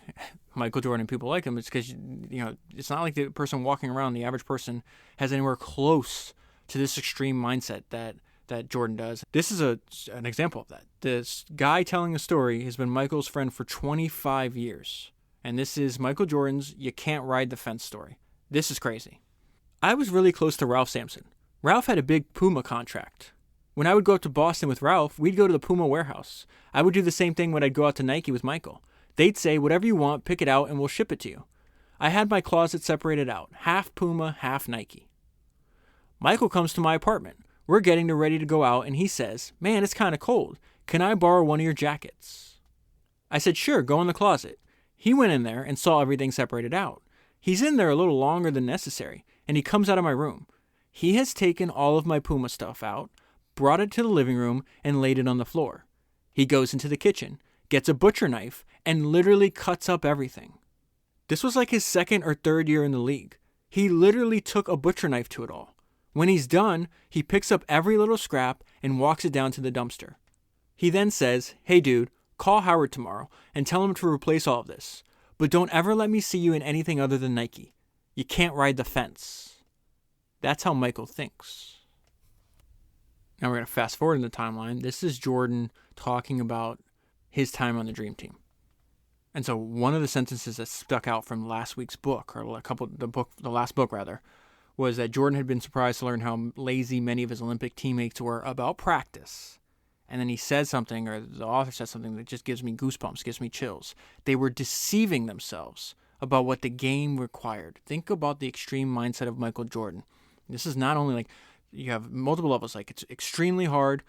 Michael Jordan and people like him is because, it's not like the person walking around, the average person, has anywhere close to this extreme mindset that Jordan does. This is an example of that. This guy telling a story has been Michael's friend for 25 years. And this is Michael Jordan's You Can't Ride the Fence story. This is crazy. I was really close to Ralph Sampson. Ralph had a big Puma contract. When I would go up to Boston with Ralph, we'd go to the Puma warehouse. I would do the same thing when I'd go out to Nike with Michael. They'd say, whatever you want, pick it out and we'll ship it to you. I had my closet separated out, half Puma, half Nike. Michael comes to my apartment. We're getting ready to go out and he says, man, it's kind of cold. Can I borrow one of your jackets? I said, sure, go in the closet. He went in there and saw everything separated out. He's in there a little longer than necessary, and he comes out of my room. He has taken all of my Puma stuff out, brought it to the living room, and laid it on the floor. He goes into the kitchen, gets a butcher knife, and literally cuts up everything. This was like his second or third year in the league. He literally took a butcher knife to it all. When he's done, he picks up every little scrap and walks it down to the dumpster. He then says, "Hey dude, call Howard tomorrow and tell him to replace all of this. But don't ever let me see you in anything other than Nike. You can't ride the fence." That's how Michael thinks. Now we're going to fast forward in the timeline. This is Jordan talking about his time on the Dream Team. And so one of the sentences that stuck out from last week's book, or the last book, was that Jordan had been surprised to learn how lazy many of his Olympic teammates were about practice. And then he says something, or the author says something that just gives me goosebumps, gives me chills. They were deceiving themselves about what the game required. Think about the extreme mindset of Michael Jordan. This is not only like, you have multiple levels, like it's extremely hard,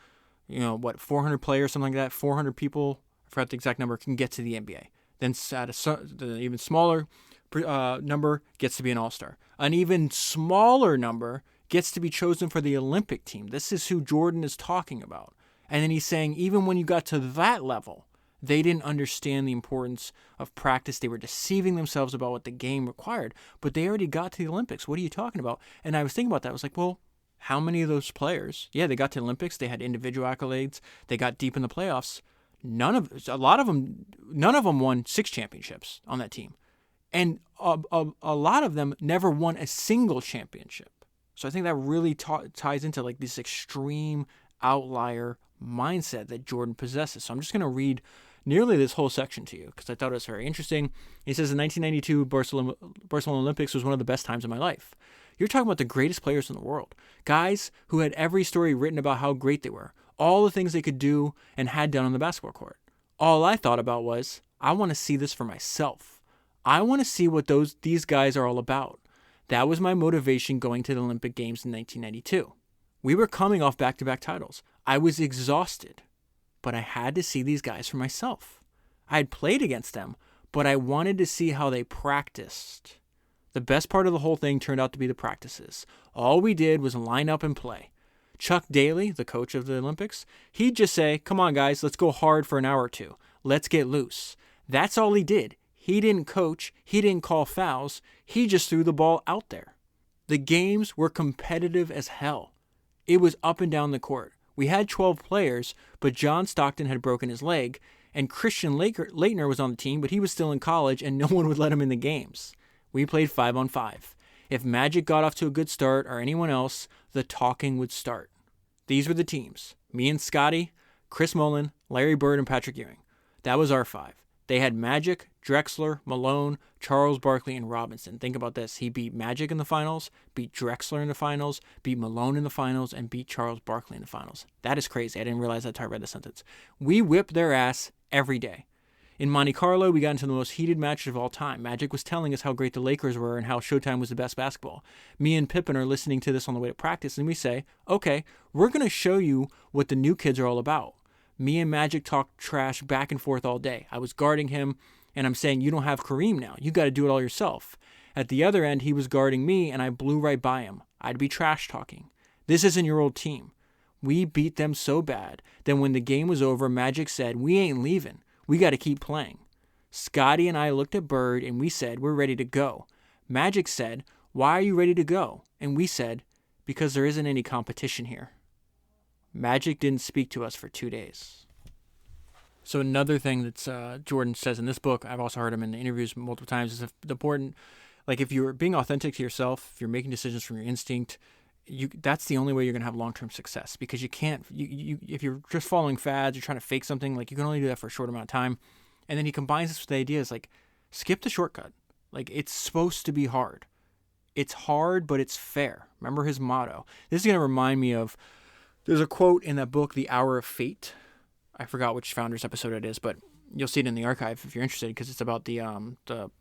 400 players, something like that, 400 people, I forgot the exact number, can get to the NBA. Then at the even smaller number gets to be an all-star. An even smaller number gets to be chosen for the Olympic team. This is who Jordan is talking about. And then he's saying even when you got to that level, they didn't understand the importance of practice. They were deceiving themselves about what the game required, but they already got to the Olympics. What are you talking about? And I was thinking about that. I was like, well, how many of those players, they got to the Olympics, they had individual accolades, they got deep in the playoffs. None of them won 6 championships on that team. And a lot of them never won a single championship. So I think that really ties into like this extreme outlier mindset that Jordan possesses. So I'm just going to read nearly this whole section to you because I thought it was very interesting. He says, the 1992 Barcelona Olympics was one of the best times of my life. You're talking about the greatest players in the world. Guys who had every story written about how great they were. All the things they could do and had done on the basketball court. All I thought about was, I want to see this for myself. I want to see what these guys are all about. That was my motivation going to the Olympic Games in 1992. We were coming off back-to-back titles. I was exhausted, but I had to see these guys for myself. I had played against them, but I wanted to see how they practiced. The best part of the whole thing turned out to be the practices. All we did was line up and play. Chuck Daly, the coach of the Olympics, he'd just say, "Come on, guys, let's go hard for an hour or two. Let's get loose." That's all he did. He didn't coach. He didn't call fouls. He just threw the ball out there. The games were competitive as hell. It was up and down the court. We had 12 players, but John Stockton had broken his leg, and Christian Laettner was on the team, but he was still in college, and no one would let him in the games. We played 5-on-5. If Magic got off to a good start or anyone else, the talking would start. These were the teams. Me and Scotty, Chris Mullin, Larry Bird, and Patrick Ewing. That was our 5. They had Magic, Drexler, Malone, Charles Barkley, and Robinson. Think about this. He beat Magic in the finals, beat Drexler in the finals, beat Malone in the finals, and beat Charles Barkley in the finals. That is crazy. I didn't realize that until I read the sentence. We whipped their ass every day. In Monte Carlo, we got into the most heated matches of all time. Magic was telling us how great the Lakers were and how Showtime was the best basketball. Me and Pippen are listening to this on the way to practice, and we say, okay, we're going to show you what the new kids are all about. Me and Magic talked trash back and forth all day. I was guarding him, and I'm saying, you don't have Kareem now. You got to do it all yourself. At the other end, he was guarding me, and I blew right by him. I'd be trash talking. This isn't your old team. We beat them so bad that when the game was over, Magic said, we ain't leaving. We got to keep playing. Scotty and I looked at Bird, and we said, we're ready to go. Magic said, why are you ready to go? And we said, because there isn't any competition here. Magic didn't speak to us for 2 days. So another thing that Jordan says in this book, I've also heard him in the interviews multiple times, is the important, like if you're being authentic to yourself, if you're making decisions from your instinct, that's the only way you're going to have long-term success, because you can't, if you're just following fads, you're trying to fake something, like you can only do that for a short amount of time. And then he combines this with the ideas like, skip the shortcut. Like, it's supposed to be hard. It's hard, but it's fair. Remember his motto. This is going to remind me of, there's a quote in that book, The Hour of Fate. I forgot which Founders episode it is, but you'll see it in the archive if you're interested, because it's about the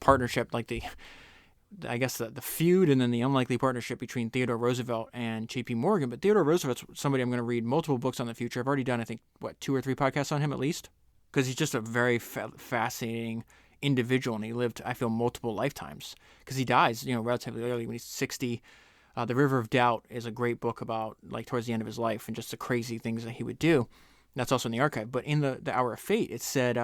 partnership, like the feud and then the unlikely partnership between Theodore Roosevelt and J.P. Morgan. But Theodore Roosevelt's somebody I'm going to read multiple books on in the future. I've already done, I think, 2 or 3 podcasts on him at least, because he's just a very fascinating individual, and he lived, I feel, multiple lifetimes, because he dies, relatively early when he's 60. The River of Doubt is a great book about, like, towards the end of his life and just the crazy things that he would do. That's also in the archive. But in the Hour of Fate, it said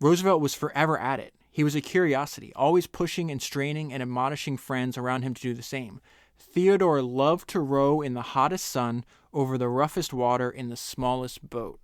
Roosevelt was forever at it. He was a curiosity, always pushing and straining and admonishing friends around him to do the same. Theodore loved to row in the hottest sun over the roughest water in the smallest boat.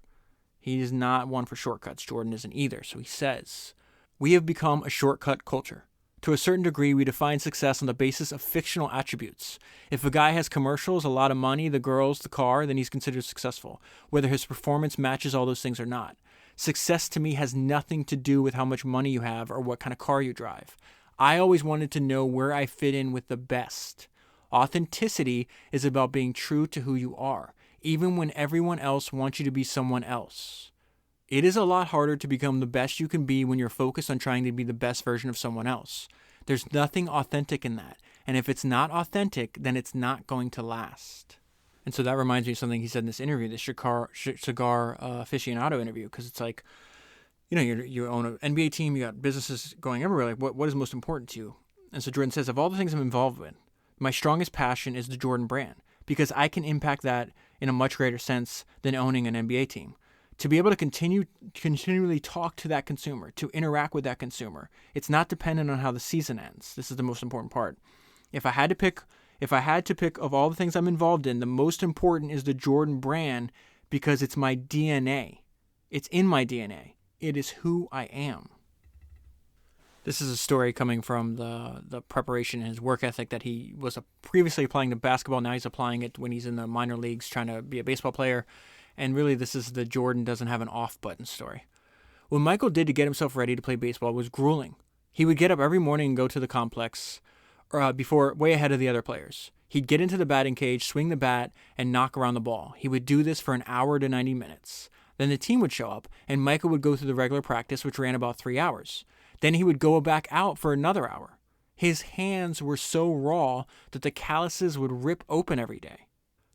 He is not one for shortcuts. Jordan isn't either. So he says, we have become a shortcut culture. To a certain degree, we define success on the basis of fictional attributes. If a guy has commercials, a lot of money, the girls, the car, then he's considered successful, whether his performance matches all those things or not. Success to me has nothing to do with how much money you have or what kind of car you drive. I always wanted to know where I fit in with the best. Authenticity is about being true to who you are, even when everyone else wants you to be someone else. It is a lot harder to become the best you can be when you're focused on trying to be the best version of someone else. There's nothing authentic in that. And if it's not authentic, then it's not going to last. And so that reminds me of something he said in this interview, this cigar aficionado interview, because it's like, you own an NBA team, you got businesses going everywhere. Like, what is most important to you? And so Jordan says, of all the things I'm involved with, my strongest passion is the Jordan brand, because I can impact that in a much greater sense than owning an NBA team. To be able to continually talk to that consumer, to interact with that consumer, it's not dependent on how the season ends. This is the most important part. If I had to pick of all the things I'm involved in, the most important is the Jordan brand because it's my DNA. It's in my DNA. It is who I am. This is a story coming from the preparation and his work ethic that he was previously applying to basketball. Now he's applying it when he's in the minor leagues trying to be a baseball player. And really, this is the Jordan doesn't have an off button story. What Michael did to get himself ready to play baseball was grueling. He would get up every morning and go to the complex way ahead of the other players. He'd get into the batting cage, swing the bat, and knock around the ball. He would do this for an hour to 90 minutes. Then the team would show up, and Michael would go through the regular practice, which ran about 3 hours. Then he would go back out for another hour. His hands were so raw that the calluses would rip open every day.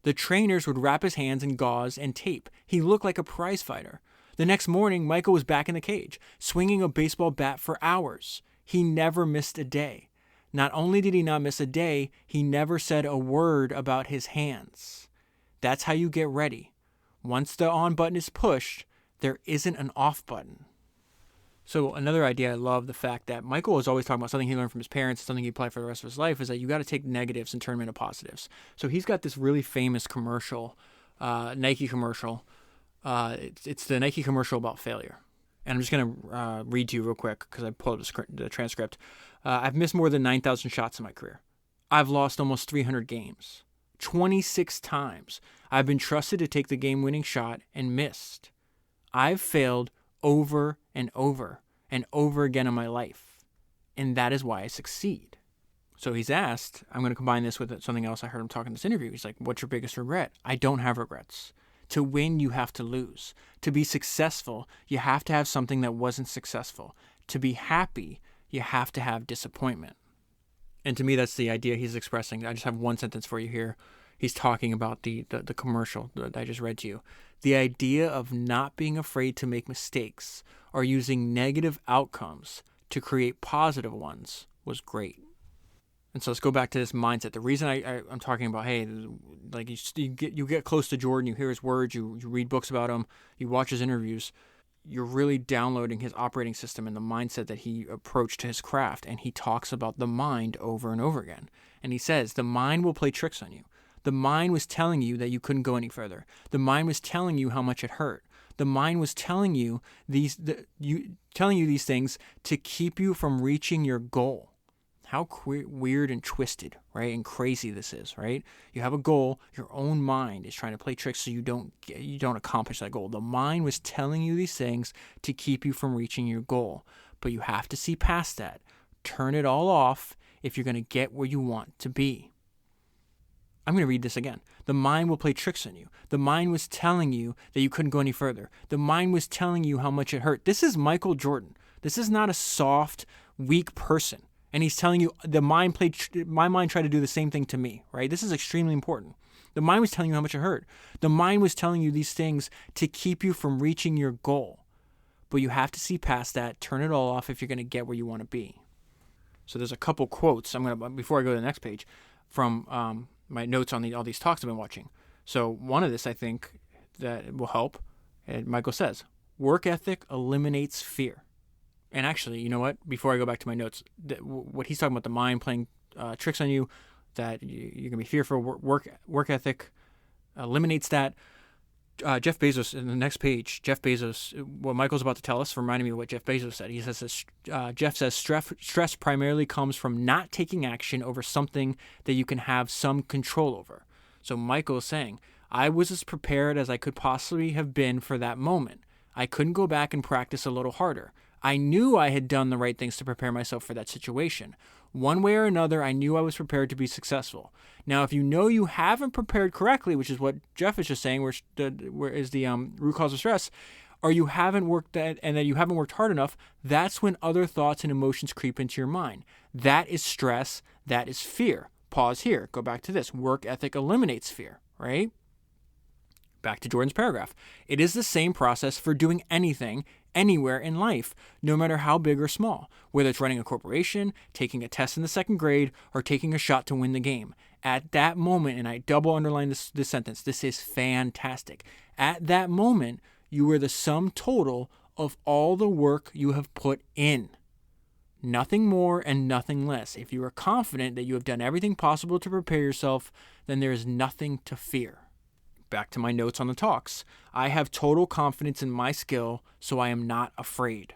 The trainers would wrap his hands in gauze and tape. He looked like a prize fighter. The next morning, Michael was back in the cage, swinging a baseball bat for hours. He never missed a day. Not only did he not miss a day, he never said a word about his hands. That's how you get ready. Once the on button is pushed, there isn't an off button. So another idea, I love the fact that Michael was always talking about something he learned from his parents, something he applied for the rest of his life, is that you got to take negatives and turn them into positives. So he's got this really famous commercial, Nike commercial. It's the Nike commercial about failure. And I'm just going to read to you real quick because I pulled up the transcript. I've missed more than 9,000 shots in my career. I've lost almost 300 games. 26 times I've been trusted to take the game-winning shot and missed. I've failed over and over and over again in my life. And that is why I succeed. So he's asked, I'm going to combine this with something else I heard him talk in this interview. He's like, what's your biggest regret? I don't have regrets. To win, you have to lose. To be successful, you have to have something that wasn't successful. To be happy, you have to have disappointment. And to me, that's the idea he's expressing. I just have one sentence for you here. He's talking about the commercial that I just read to you. The idea of not being afraid to make mistakes or using negative outcomes to create positive ones was great. And so let's go back to this mindset. The reason I'm talking about, hey, like you get close to Jordan, you hear his words, you read books about him, you watch his interviews, you're really downloading his operating system and the mindset that he approached to his craft. And he talks about the mind over and over again. And he says, the mind will play tricks on you. The mind was telling you that you couldn't go any further. The mind was telling you how much it hurt. The mind was telling you these things to keep you from reaching your goal. How weird and twisted, right, and crazy this is, right? You have a goal. Your own mind is trying to play tricks so you don't accomplish that goal. The mind was telling you these things to keep you from reaching your goal, but you have to see past that. Turn it all off if you're going to get where you want to be. I'm going to read this again. The mind will play tricks on you. The mind was telling you that you couldn't go any further. The mind was telling you how much it hurt. This is Michael Jordan. This is not a soft, weak person. And he's telling you my mind tried to do the same thing to me, right? This is extremely important. The mind was telling you how much it hurt. The mind was telling you these things to keep you from reaching your goal. But you have to see past that, turn it all off if you're going to get where you want to be. So there's a couple quotes before I go to the next page from my notes on all these talks I've been watching. So one of this, I think, that will help. And Michael says, work ethic eliminates fear. And actually, you know what? Before I go back to my notes, what he's talking about, the mind playing tricks on you, that you're going to be fearful. Work ethic eliminates that. Jeff Bezos, in the next page, Jeff Bezos, what Michael's about to tell us reminded me of what Jeff Bezos said. He says, Jeff says, stress primarily comes from not taking action over something that you can have some control over. So Michael is saying, I was as prepared as I could possibly have been for that moment. I couldn't go back and practice a little harder. I knew I had done the right things to prepare myself for that situation. One way or another, I knew I was prepared to be successful. Now, if you know you haven't prepared correctly, which is what Jeff is just saying, where is the root cause of stress, or you haven't worked and that you haven't worked hard enough, that's when other thoughts and emotions creep into your mind. That is stress. That is fear. Pause here. Go back to this. Work ethic eliminates fear, right? Back to Jordan's paragraph. It is the same process for doing anything, anywhere in life, no matter how big or small, whether it's running a corporation, taking a test in the second grade, or taking a shot to win the game. At that moment, and I double underline this sentence, this is fantastic. At that moment, you are the sum total of all the work you have put in. Nothing more and nothing less. If you are confident that you have done everything possible to prepare yourself, then there is nothing to fear. Back to my notes on the talks. I have total confidence in my skill, so I am not afraid.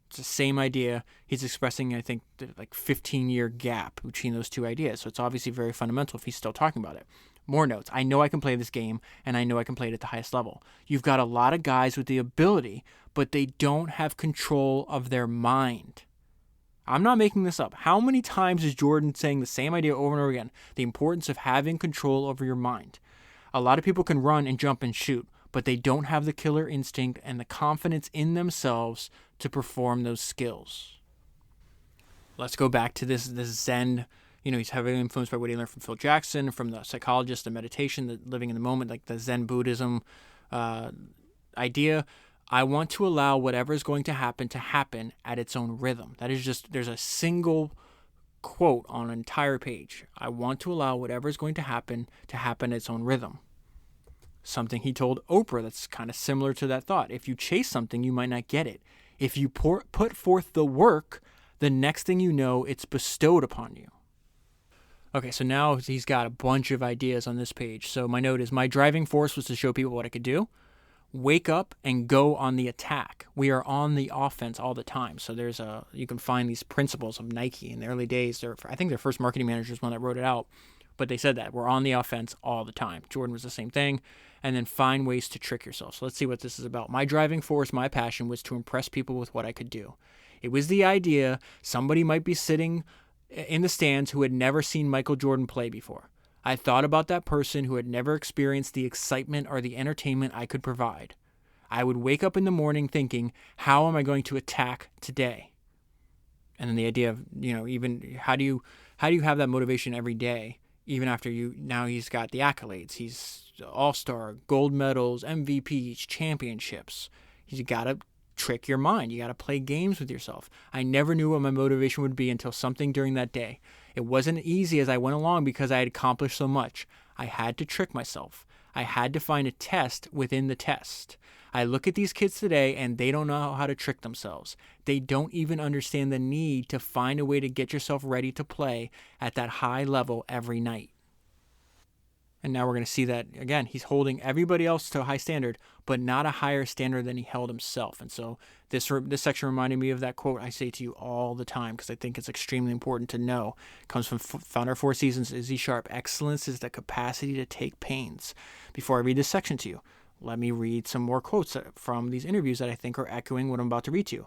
It's the same idea. He's expressing, I think, like 15-year gap between those two ideas. So it's obviously very fundamental if he's still talking about it. More notes. I know I can play this game, and I know I can play it at the highest level. You've got a lot of guys with the ability, but they don't have control of their mind. I'm not making this up. How many times is Jordan saying the same idea over and over again? The importance of having control over your mind. A lot of people can run and jump and shoot, but they don't have the killer instinct and the confidence in themselves to perform those skills. Let's go back to this Zen. He's heavily influenced by what he learned from Phil Jackson, from the psychologist, the meditation, the living in the moment, like the Zen Buddhism idea. I want to allow whatever is going to happen at its own rhythm. That is just, there's a single quote on an entire page. I want to allow whatever is going to happen at its own rhythm. Something he told Oprah that's kind of similar to that thought. If you chase something, you might not get it. If you put forth the work, the next thing you know, it's bestowed upon you. Okay, so now he's got a bunch of ideas on this page. So my note is, my driving force was to show people what I could do. Wake up and go on the attack. We are on the offense all the time. So you can find these principles of Nike in the early days. I think their first marketing manager is one that wrote it out, but they said that we're on the offense all the time. Jordan was the same thing. And then find ways to trick yourself. So let's see what this is about. My driving force, my passion was to impress people with what I could do. It was the idea somebody might be sitting in the stands who had never seen Michael Jordan play before. I thought about that person who had never experienced the excitement or the entertainment I could provide. I would wake up in the morning thinking, how am I going to attack today? And then the idea of, even how do you have that motivation every day, even after now he's got the accolades. He's all-star, gold medals, MVPs, championships. You got to trick your mind. You got to play games with yourself. I never knew what my motivation would be until something during that day. It wasn't easy as I went along because I had accomplished so much. I had to trick myself. I had to find a test within the test. I look at these kids today and they don't know how to trick themselves. They don't even understand the need to find a way to get yourself ready to play at that high level every night. And now we're going to see that, again, he's holding everybody else to a high standard, but not a higher standard than he held himself. And so this section reminded me of that quote I say to you all the time because I think it's extremely important to know. It comes from founder of Four Seasons, Izzy Sharp. Excellence is the capacity to take pains. Before I read this section to you, let me read some more quotes from these interviews that I think are echoing what I'm about to read to you.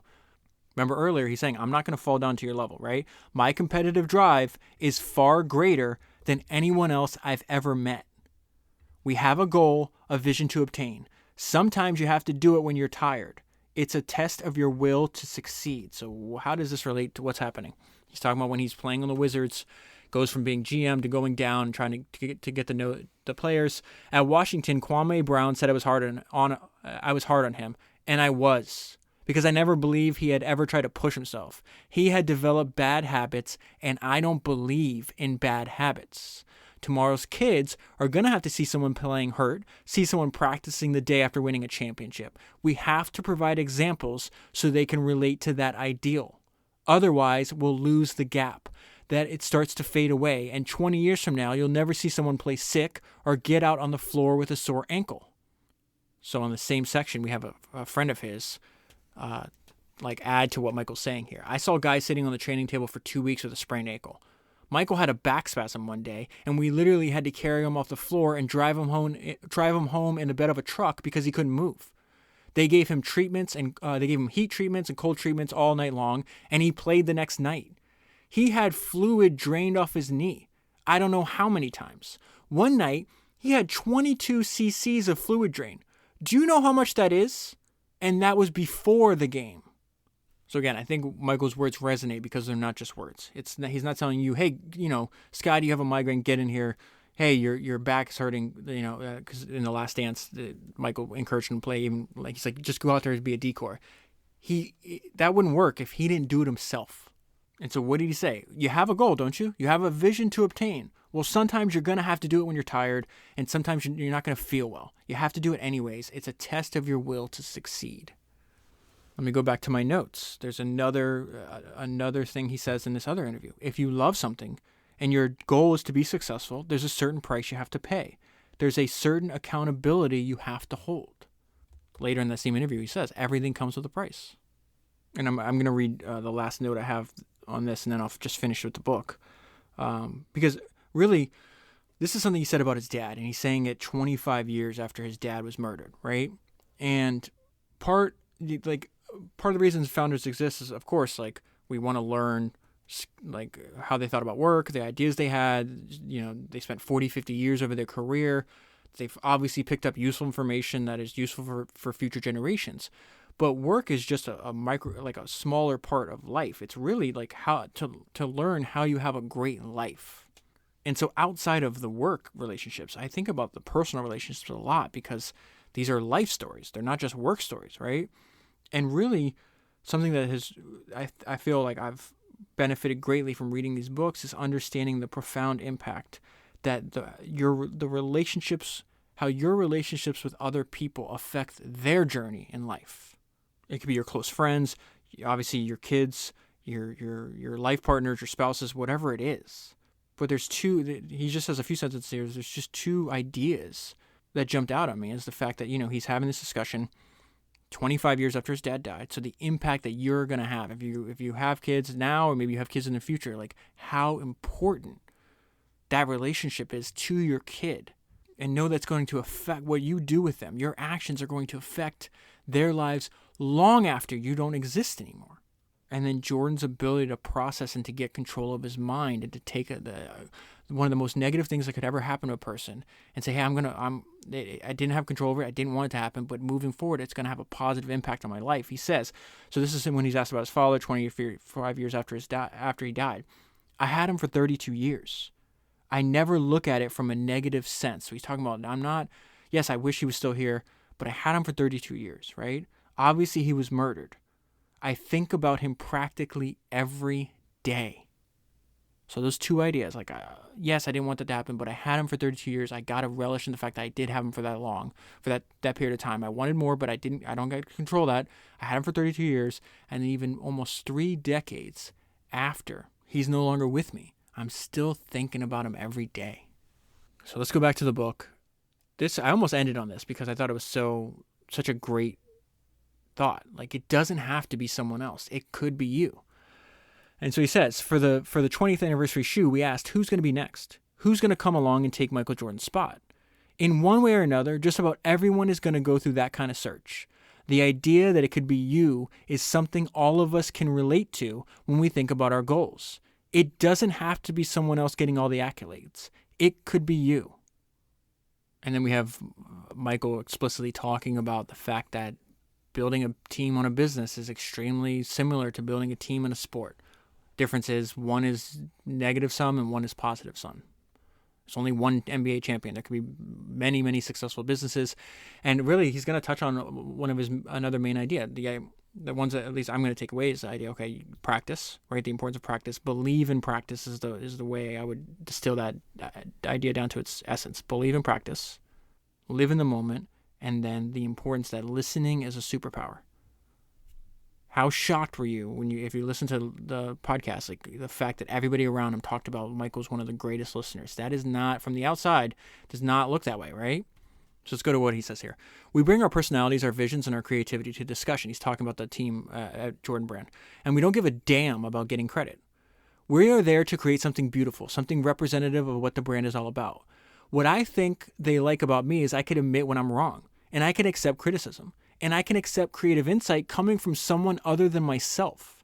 Remember earlier, he's saying, I'm not going to fall down to your level, right? My competitive drive is far greater than anyone else I've ever met. We have a goal, a vision to obtain. Sometimes you have to do it when you're tired. It's a test of your will to succeed. So how does this relate to what's happening? He's talking about when he's playing on the Wizards, goes from being GM to going down and trying to get to know the players. At Washington, Kwame Brown said I was hard on him, and I was. Because I never believed he had ever tried to push himself. He had developed bad habits, and I don't believe in bad habits. Tomorrow's kids are going to have to see someone playing hurt, see someone practicing the day after winning a championship. We have to provide examples so they can relate to that ideal. Otherwise, we'll lose the gap. that it starts to fade away. And 20 years from now, you'll never see someone play sick or get out on the floor with a sore ankle. So on the same section, we have a friend of his add to what Michael's saying here. I saw a guy sitting on the training table for 2 weeks with a sprained ankle. Michael had a back spasm one day, and we literally had to carry him off the floor and drive him home in the bed of a truck because he couldn't move. They gave him treatments, and they gave him heat treatments and cold treatments all night long, and he played the next night. He had fluid drained off his knee. I don't know how many times. One night, he had 22 cc's of fluid drain. Do you know how much that is? And that was before the game. So again, I think Michael's words resonate because they're not just words. He's not telling you, hey, Scott, you have a migraine, get in here. Hey, your back is hurting, because in The Last Dance, Michael encouraged him to play, even he's like, just go out there and be a decor. That wouldn't work if he didn't do it himself. And so what did he say? You have a goal, don't you? You have a vision to obtain. Well, sometimes you're going to have to do it when you're tired, and sometimes you're not going to feel well. You have to do it anyways. It's a test of your will to succeed. Let me go back to my notes. There's another thing he says in this other interview. If you love something and your goal is to be successful, there's a certain price you have to pay. There's a certain accountability you have to hold. Later in that same interview, he says, everything comes with a price. And I'm going to read the last note I have on this, and then I'll just finish with the book. Because really, this is something he said about his dad, and he's saying it 25 years after his dad was murdered, right? And part of the reasons founders exist is, of course, we want to learn how they thought about work, the ideas they had. They spent 40, 50 years over their career. They've obviously picked up useful information that is useful for future generations. But work is just a smaller part of life. It's really how to learn how you have a great life. And so outside of the work relationships, I think about the personal relationships a lot because these are life stories. They're not just work stories, right? And really, something that I feel like I've benefited greatly from reading these books is understanding the profound impact that the relationships, how your relationships with other people affect their journey in life. It could be your close friends, obviously your kids, your life partners, your spouses, whatever it is. But there's he just has a few sentences here. There's just two ideas that jumped out at me is the fact that, he's having this discussion 25 years after his dad died. So the impact that you're going to have if you have kids now, or maybe you have kids in the future, how important that relationship is to your kid, and know that's going to affect what you do with them. Your actions are going to affect their lives long after you don't exist anymore. And then Jordan's ability to process and to get control of his mind and to take one of the most negative things that could ever happen to a person and say, hey, I didn't have control over it. I didn't want it to happen, but moving forward, it's going to have a positive impact on my life. He says, so this is him when he's asked about his father 25 years after he died. I had him for 32 years. I never look at it from a negative sense. So he's talking about, yes, I wish he was still here, but I had him for 32 years, right? Obviously, he was murdered. I think about him practically every day. So those two ideas, yes, I didn't want that to happen, but I had him for 32 years. I got to relish in the fact that I did have him for that long, for that period of time. I wanted more, but I don't get to control that. I had him for 32 years, and then even almost 3 decades after he's no longer with me, I'm still thinking about him every day. So let's go back to the book. I almost ended on this because I thought it was such a great thought. It doesn't have to be someone else. It could be you. And so he says, for the 20th anniversary shoe, we asked, who's going to be next? Who's going to come along and take Michael Jordan's spot? In one way or another, just about everyone is going to go through that kind of search. The idea that it could be you is something all of us can relate to when we think about our goals. It doesn't have to be someone else getting all the accolades. It could be you. And then we have Michael explicitly talking about the fact that building a team on a business is extremely similar to building a team in a sport. Difference is one is negative sum and one is positive sum. There's only one NBA champion. There could be many, many successful businesses. And really, he's going to touch on another main idea. The ones that at least I'm going to take away is the idea, okay, practice, right? The importance of practice. Believe in practice is the way I would distill that idea down to its essence. Believe in practice. Live in the moment. And then the importance that listening is a superpower. How shocked were you if you listen to the podcast, like the fact that everybody around him talked about Michael's one of the greatest listeners? That is not, from the outside, does not look that way, right? So let's go to what he says here. We bring our personalities, our visions, and our creativity to discussion. He's talking about the team at Jordan Brand. And we don't give a damn about getting credit. We are there to create something beautiful, something representative of what the brand is all about. What I think they like about me is I can admit when I'm wrong, and I can accept criticism, and I can accept creative insight coming from someone other than myself.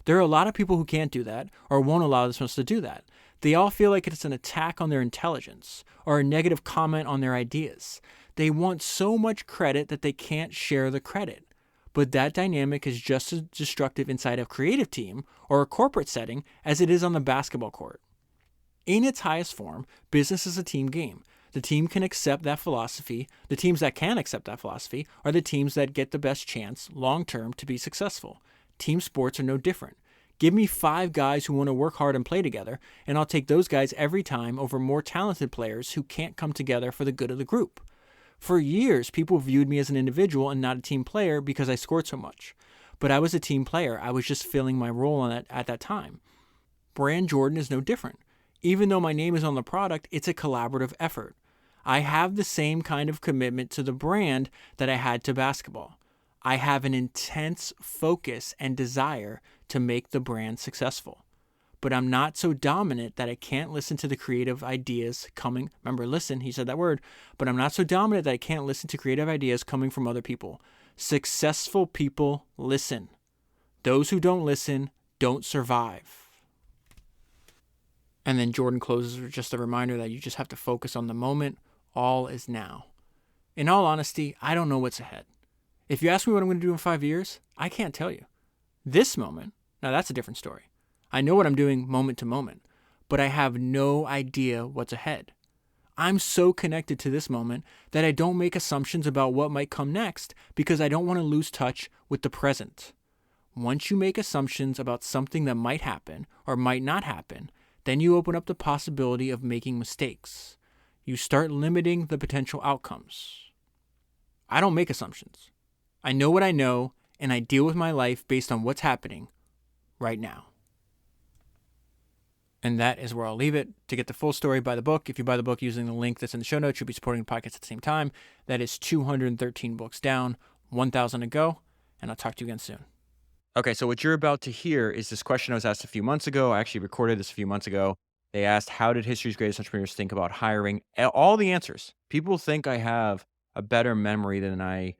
There are a lot of people who can't do that or won't allow themselves to do that. They all feel like it's an attack on their intelligence or a negative comment on their ideas. They want so much credit that they can't share the credit. But that dynamic is just as destructive inside a creative team or a corporate setting as it is on the basketball court. In its highest form, business is a team game. The team can accept that philosophy. The teams that can accept that philosophy are the teams that get the best chance long-term to be successful. Team sports are no different. Give me 5 guys who want to work hard and play together, and I'll take those guys every time over more talented players who can't come together for the good of the group. For years, people viewed me as an individual and not a team player because I scored so much. But I was a team player. I was just filling my role at that time. Brand Jordan is no different. Even though my name is on the product, it's a collaborative effort. I have the same kind of commitment to the brand that I had to basketball. I have an intense focus and desire to make the brand successful. But I'm not so dominant that I can't listen to the creative ideas coming. Remember, listen, he said that word. But I'm not so dominant that I can't listen to creative ideas coming from other people. Successful people listen. Those who don't listen don't survive. And then Jordan closes with just a reminder that you just have to focus on the moment. All is now. In all honesty, I don't know what's ahead. If you ask me what I'm going to do in 5 years, I can't tell you. This moment, now that's a different story. I know what I'm doing moment to moment, but I have no idea what's ahead. I'm so connected to this moment that I don't make assumptions about what might come next because I don't want to lose touch with the present. Once you make assumptions about something that might happen or might not happen, then you open up the possibility of making mistakes. You start limiting the potential outcomes. I don't make assumptions. I know what I know, and I deal with my life based on what's happening right now. And that is where I'll leave it. To get the full story, buy the book. If you buy the book using the link that's in the show notes, you'll be supporting the podcast at the same time. That is 213 books down, 1,000 to go, and I'll talk to you again soon. Okay, so what you're about to hear is this question I was asked a few months ago. I actually recorded this a few months ago. They asked, how did history's greatest entrepreneurs think about hiring? All the answers. People think I have a better memory than I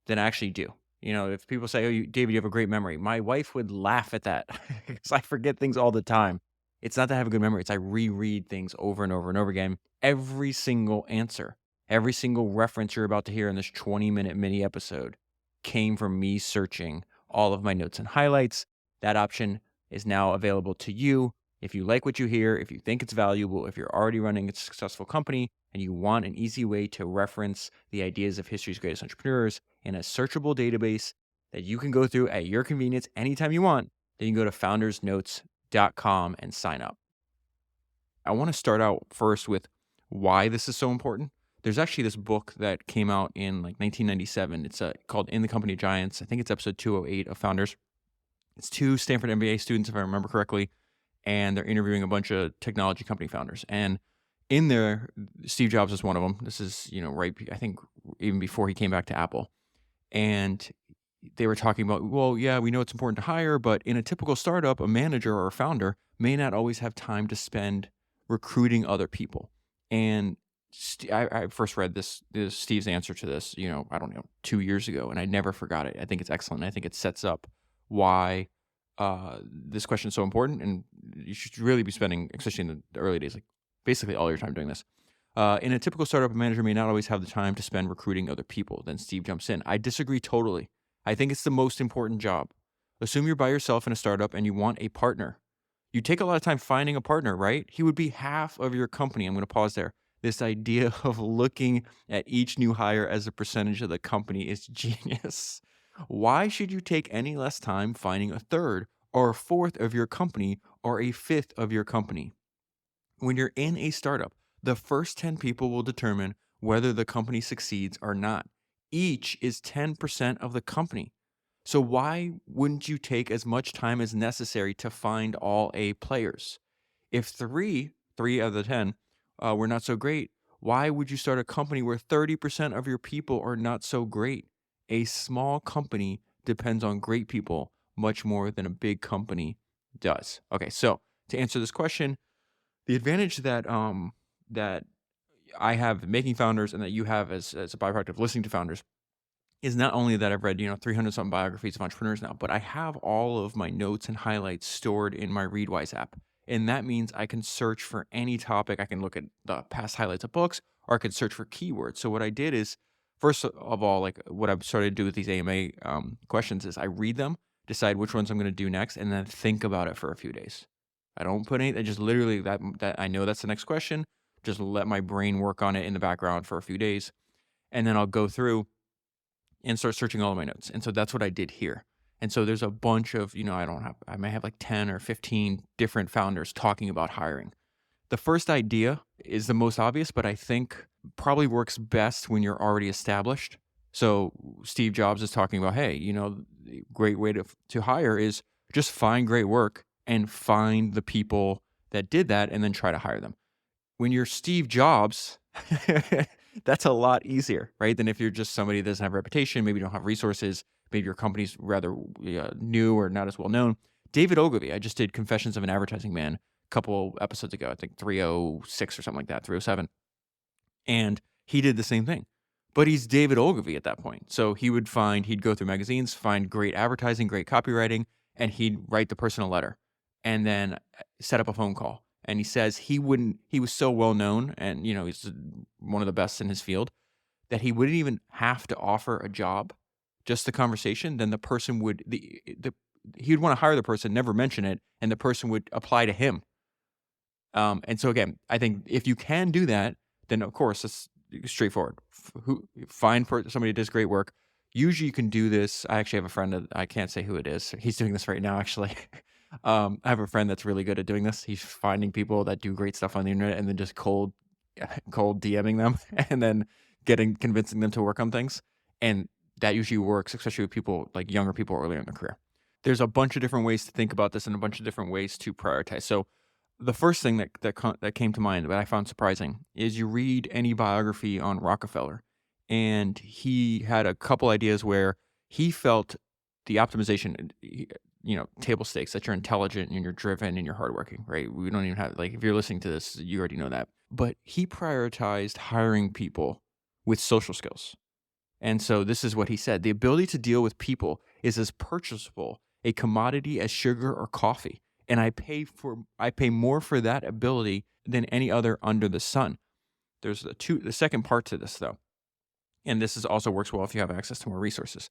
actually do. You know, if people say, oh, David, you have a great memory. My wife would laugh at that because I forget things all the time. It's not that I have a good memory. It's I reread things over and over and over again. Every single answer, every single reference you're about to hear in this 20-minute mini episode came from me searching all of my notes and highlights. That option is now available to you. If you like what you hear, if you think it's valuable, if you're already running a successful company and you want an easy way to reference the ideas of history's greatest entrepreneurs in a searchable database that you can go through at your convenience anytime you want, then you can go to foundersnotes.com and sign up. I want to start out first with why this is so important. There's actually this book that came out in like 1997. It's called In the Company of Giants. I think it's episode 208 of Founders. It's 2 Stanford MBA students, if I remember correctly, and they're interviewing a bunch of technology company founders. And in there, Steve Jobs is one of them. This is, right, I think even before he came back to Apple. And they were talking about, well, yeah, we know it's important to hire, but in a typical startup, a manager or a founder may not always have time to spend recruiting other people. And I first read this Steve's answer to this, 2 years ago, and I never forgot it. I think it's excellent. I think it sets up why this question is so important, and you should really be spending, especially in the early days, like basically all your time doing this. In a typical startup, a manager may not always have the time to spend recruiting other people. Then Steve jumps in. I disagree totally. I think it's the most important job. Assume you're by yourself in a startup and you want a partner. You take a lot of time finding a partner, right? He would be half of your company. I'm going to pause there. This idea of looking at each new hire as a percentage of the company is genius. Why should you take any less time finding a third or a fourth of your company or a fifth of your company? When you're in a startup, the first 10 people will determine whether the company succeeds or not. Each is 10% of the company. So why wouldn't you take as much time as necessary to find all A players? If three out of the 10, were not so great, why would you start a company where 30% of your people are not so great? A small company depends on great people much more than a big company does. Okay, so to answer this question, the advantage that I have making founders and that you have as a byproduct of listening to founders is not only that I've read, 300 something biographies of entrepreneurs now, but I have all of my notes and highlights stored in my Readwise app. And that means I can search for any topic. I can look at the past highlights of books, or I could search for keywords. So what I did is, first of all, like what I've started to do with these AMA questions is I read them, decide which ones I'm going to do next, and then think about it for a few days. I don't put any, I just literally that I know that's the next question. Just let my brain work on it in the background for a few days. And then I'll go through and start searching all of my notes. And so that's what I did here. And so there's a bunch of, I may have like 10 or 15 different founders talking about hiring. The first idea is the most obvious, but I think probably works best when you're already established. So Steve Jobs is talking about, hey, the great way to hire is just find great work and find the people that did that and then try to hire them. When you're Steve Jobs, that's a lot easier, right? Than if you're just somebody that doesn't have a reputation, maybe you don't have resources, maybe your company's rather new or not as well known. David Ogilvy, I just did Confessions of an Advertising Man a couple episodes ago, I think 306 or something like that, 307. And he did the same thing. But he's David Ogilvy at that point. So he'd go through magazines, find great advertising, great copywriting, and he'd write the person a letter and then set up a phone call. And he says he was so well known and, he's one of the best in his field that he wouldn't even have to offer a job, just the conversation. Then the person he'd want to hire the person, never mention it, and the person would apply to him. And so again, I think if you can do that, then of course it's straightforward. Find for somebody who does great work. Usually you can do this. I actually have a friend that I can't say who it is. He's doing this right now, actually. I have a friend that's really good at doing this. He's finding people that do great stuff on the internet and then just cold DMing them and then convincing them to work on things. And that usually works, especially with people like younger people early in their career. There's a bunch of different ways to think about this and a bunch of different ways to prioritize. So the first thing that came to mind that I found surprising is you read any biography on Rockefeller, and he had a couple ideas where he felt the optimization, table stakes, that you're intelligent and you're driven and you're hardworking, right? We don't even have, if you're listening to this, you already know that. But he prioritized hiring people with social skills. And so this is what he said: the ability to deal with people is as purchasable a commodity as sugar or coffee. And I pay more for that ability than any other under the sun. There's the second part to this though. And this also works well if you have access to more resources.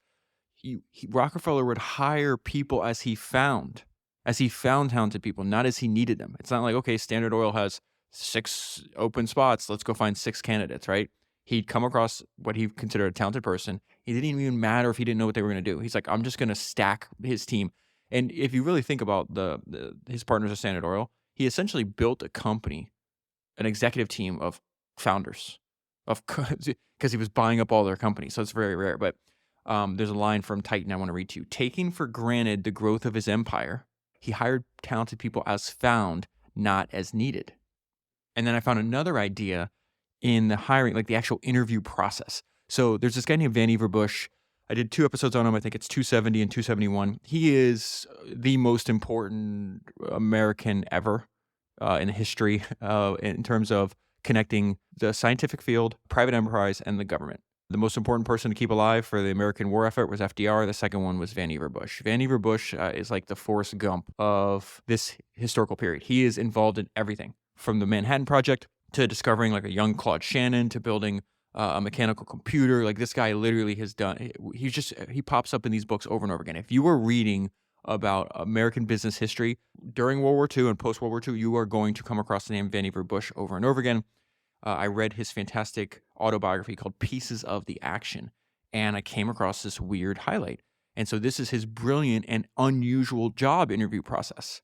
Rockefeller would hire people as he found talented people, not as he needed them. It's not like, okay, Standard Oil has 6 open spots, let's go find 6 candidates, right? He'd come across what he considered a talented person. It didn't even matter if he didn't know what they were going to do. He's like, I'm just going to stack his team. And if you really think about his partners at Standard Oil, he essentially built a company, an executive team of founders, because he was buying up all their companies. So it's very rare. But there's a line from Titan I want to read to you. Taking for granted the growth of his empire, he hired talented people as found, not as needed. And then I found another idea in the hiring, like the actual interview process. So there's this guy named Vannevar Bush. I did 2 episodes on him. I think it's 270 and 271. He is the most important American ever in history in terms of connecting the scientific field, private enterprise, and the government. The most important person to keep alive for the American war effort was FDR. The second one was Vannevar Bush. Vannevar Bush is like the Forrest Gump of this historical period. He is involved in everything from the Manhattan Project to discovering like a young Claude Shannon to building a mechanical computer. Like this guy literally has done, he pops up in these books over and over again. If you were reading about American business history during World War II and post-World War II, you are going to come across the name Vannevar Bush over and over again. I read his fantastic autobiography called Pieces of the Action, and I came across this weird highlight. And so this is his brilliant and unusual job interview process.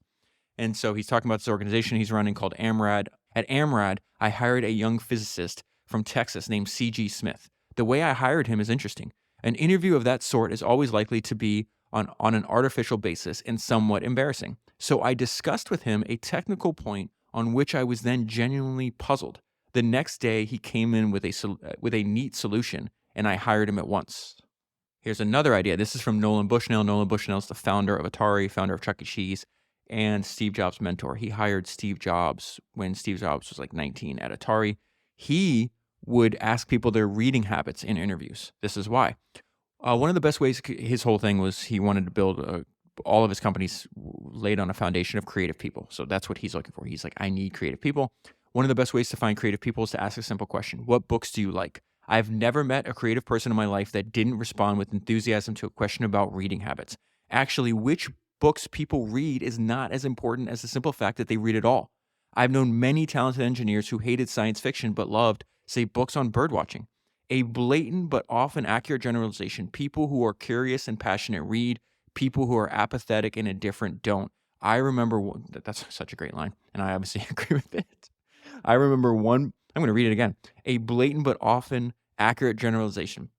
And so he's talking about this organization he's running called AMRAD. At AMRAD, I hired a young physicist from Texas named C.G. Smith. The way I hired him is interesting. An interview of that sort is always likely to be on an artificial basis and somewhat embarrassing. So I discussed with him a technical point on which I was then genuinely puzzled. The next day, he came in with a neat solution, and I hired him at once. Here's another idea. This is from Nolan Bushnell. Nolan Bushnell is the founder of Atari, founder of Chuck E. Cheese, and Steve Jobs' mentor. He hired Steve Jobs when Steve Jobs was like 19 at Atari. He would ask people their reading habits in interviews. This is why. One of the best ways, his whole thing was he wanted to build all of his companies laid on a foundation of creative people. So that's what he's looking for. He's like, I need creative people. One of the best ways to find creative people is to ask a simple question. What books do you like? I've never met a creative person in my life that didn't respond with enthusiasm to a question about reading habits. Actually, which books people read is not as important as the simple fact that they read it all. I've known many talented engineers who hated science fiction but loved, say, books on birdwatching. A blatant but often accurate generalization. People who are curious and passionate read. People who are apathetic and indifferent don't. I remember that's such a great line, and I obviously agree with it. I remember I'm going to read it again. A blatant but often accurate generalization.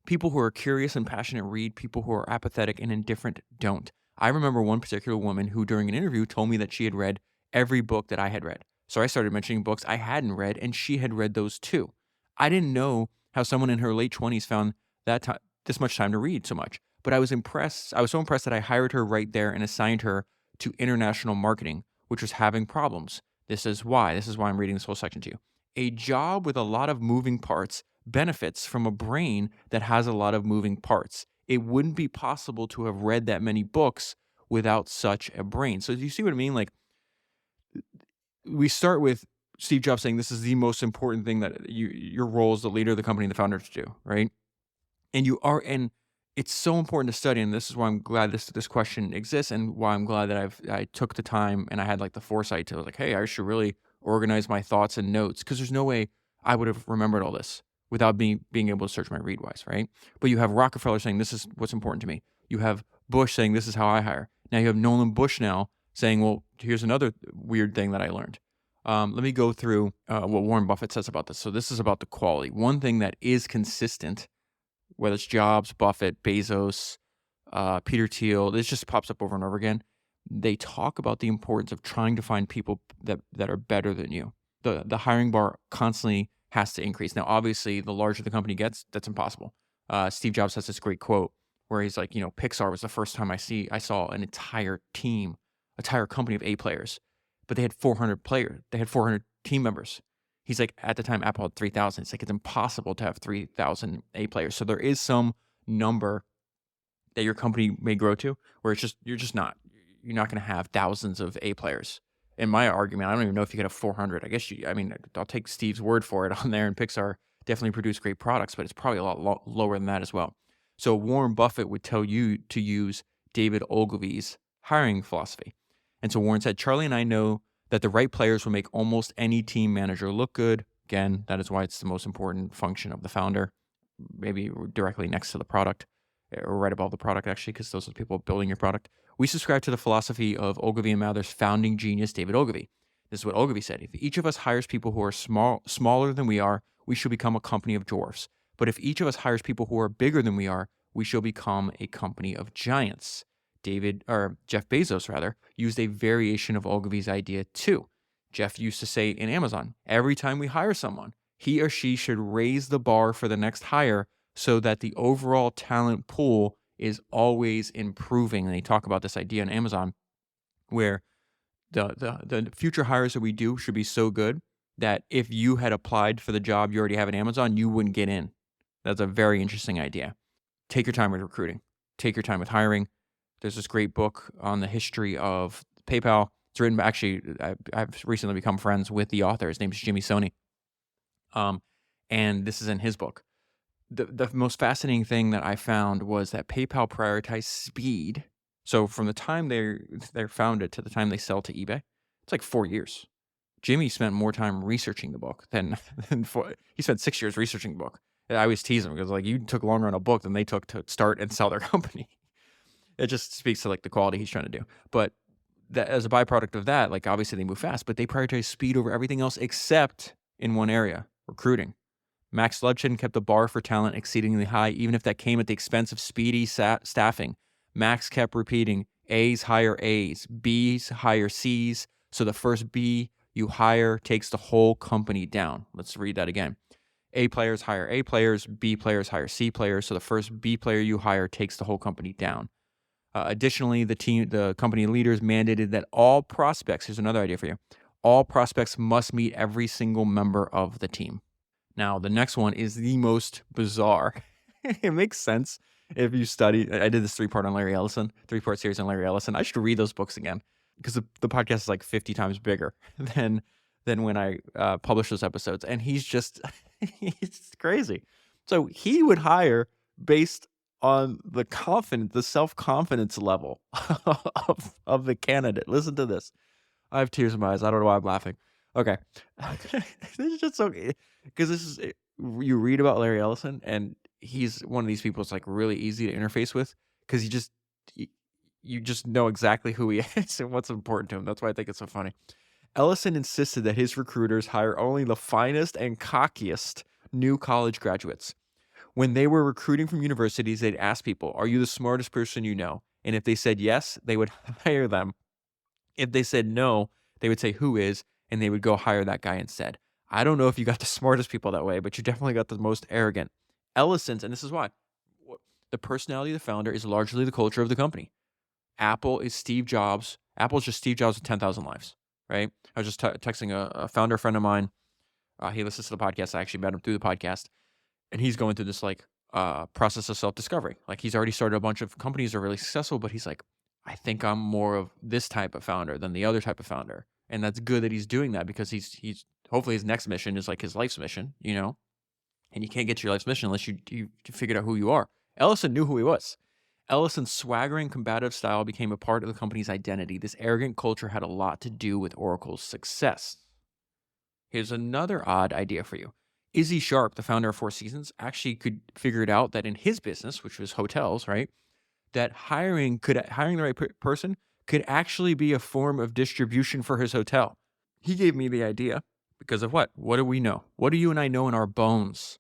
People who are curious and passionate read. People who are apathetic and indifferent don't. I remember one particular woman who, during an interview, told me that she had read every book that I had read. So I started mentioning books I hadn't read, and she had read those too. I didn't know how someone in her late 20s found this much time to read so much. But I was impressed. I was so impressed that I hired her right there and assigned her to international marketing, which was having problems. This is why I'm reading this whole section to you. A job with a lot of moving parts benefits from a brain that has a lot of moving parts. It wouldn't be possible to have read that many books without such a brain. So do you see what I mean? Like, we start with Steve Jobs saying this is the most important thing that your role as the leader of the company and the founder to do, right? And it's so important to study, and this is why I'm glad this question exists, and why I'm glad that I took the time and I had like the foresight to like, hey, I should really organize my thoughts and notes, because there's no way I would have remembered all this without being able to search my readwise, right? But you have Rockefeller saying this is what's important to me. You have Bush saying this is how I hire. Now you have Nolan Bushnell saying, well, here's another weird thing that I learned. Let me go through what Warren Buffett says about this. So this is about the quality. One thing that is consistent, whether it's Jobs, Buffett, Bezos, Peter Thiel, this just pops up over and over again. They talk about the importance of trying to find people that are better than you. The hiring bar constantly has to increase. Now, obviously, the larger the company gets, that's impossible. Steve Jobs has this great quote where he's like, Pixar was the first time I saw an entire company of A players, but they had 400 players. They had 400 team members. He's like, at the time, Apple had 3,000. It's like, it's impossible to have 3,000 A players. So there is some number that your company may grow to where you're not going to have thousands of A players. In my argument, I don't even know if you could have 400. I'll take Steve's word for it on there, and Pixar definitely produce great products, but it's probably a lot lower than that as well. So Warren Buffett would tell you to use David Ogilvy's hiring philosophy. And so Warren said, Charlie and I know that the right players will make almost any team manager look good. Again, that is why it's the most important function of the founder, maybe directly next to the product, or right above the product, actually, because those are the people building your product. We subscribe to the philosophy of Ogilvy and Mather's founding genius, David Ogilvy. This is what Ogilvy said. If each of us hires people who are smaller than we are, we shall become a company of dwarfs. But if each of us hires people who are bigger than we are, we shall become a company of giants. Jeff Bezos, used a variation of Ogilvy's idea too. Jeff used to say in Amazon, every time we hire someone, he or she should raise the bar for the next hire so that the overall talent pool is always improving. And they talk about this idea in Amazon where the future hires that we do should be so good that if you had applied for the job you already have at Amazon, you wouldn't get in. That's a very interesting idea. Take your time with recruiting. Take your time with hiring. There's this great book on the history of PayPal. It's written, actually, I've recently become friends with the author. His name is Jimmy Soni. And this is in his book. The most fascinating thing that I found was that PayPal prioritized speed. So from the time they're founded to the time they sell to eBay, it's like 4 years. Jimmy spent more time researching the book than he spent 6 years researching the book. I always tease him because you took longer on a book than they took to start and sell their company. It just speaks to the quality he's trying to do. But that, as a byproduct of that, obviously they move fast, but they prioritize speed over everything else except in one area, recruiting. Max Levchin kept the bar for talent exceedingly high, even if that came at the expense of speedy staffing. Max kept repeating, A's hire A's, B's hire C's. So the first B you hire takes the whole company down. Let's read that again. A players hire A players, B players hire C players. So the first B player you hire takes the whole company down. Additionally, the company leaders mandated that all prospects, here's another idea for you, all prospects must meet every single member of the team. Now, the next one is the most bizarre. It makes sense if you study. I did this three-part series on Larry Ellison. I should read those books again because the podcast is like 50 times bigger than when I publish those episodes. And he's just, he's crazy. So he would hire based on the self-confidence level of the candidate. Listen to this. I have tears in my eyes. I don't know why I'm laughing. Okay. This is just so, because you read about Larry Ellison and he's one of these people that's like really easy to interface with because you just know exactly who he is and what's important to him. That's why I think it's so funny. Ellison insisted that his recruiters hire only the finest and cockiest new college graduates. When they were recruiting from universities, they'd ask people, are you the smartest person you know? And if they said yes, they would hire them. If they said no, they would say who is, and they would go hire that guy instead. I don't know if you got the smartest people that way, but you definitely got the most arrogant. Ellison's, and this is why, the personality of the founder is largely the culture of the company. Apple is Steve Jobs. Apple's just Steve Jobs with 10,000 lives, right? I was just texting a founder friend of mine. He listens to the podcast. I actually met him through the podcast. And he's going through this process of self-discovery. Like he's already started a bunch of companies that are really successful, but he's like, I think I'm more of this type of founder than the other type of founder. And that's good that he's doing that because he's hopefully his next mission is like his life's mission, you know? And you can't get to your life's mission unless you figured out who you are. Ellison knew who he was. Ellison's swaggering, combative style became a part of the company's identity. This arrogant culture had a lot to do with Oracle's success. Here's another odd idea for you. Izzy Sharp, the founder of Four Seasons, actually could figure it out that in his business, which was hotels, right, that hiring the right person could actually be a form of distribution for his hotel. He gave me the idea because of what? What do we know? What do you and I know in our bones?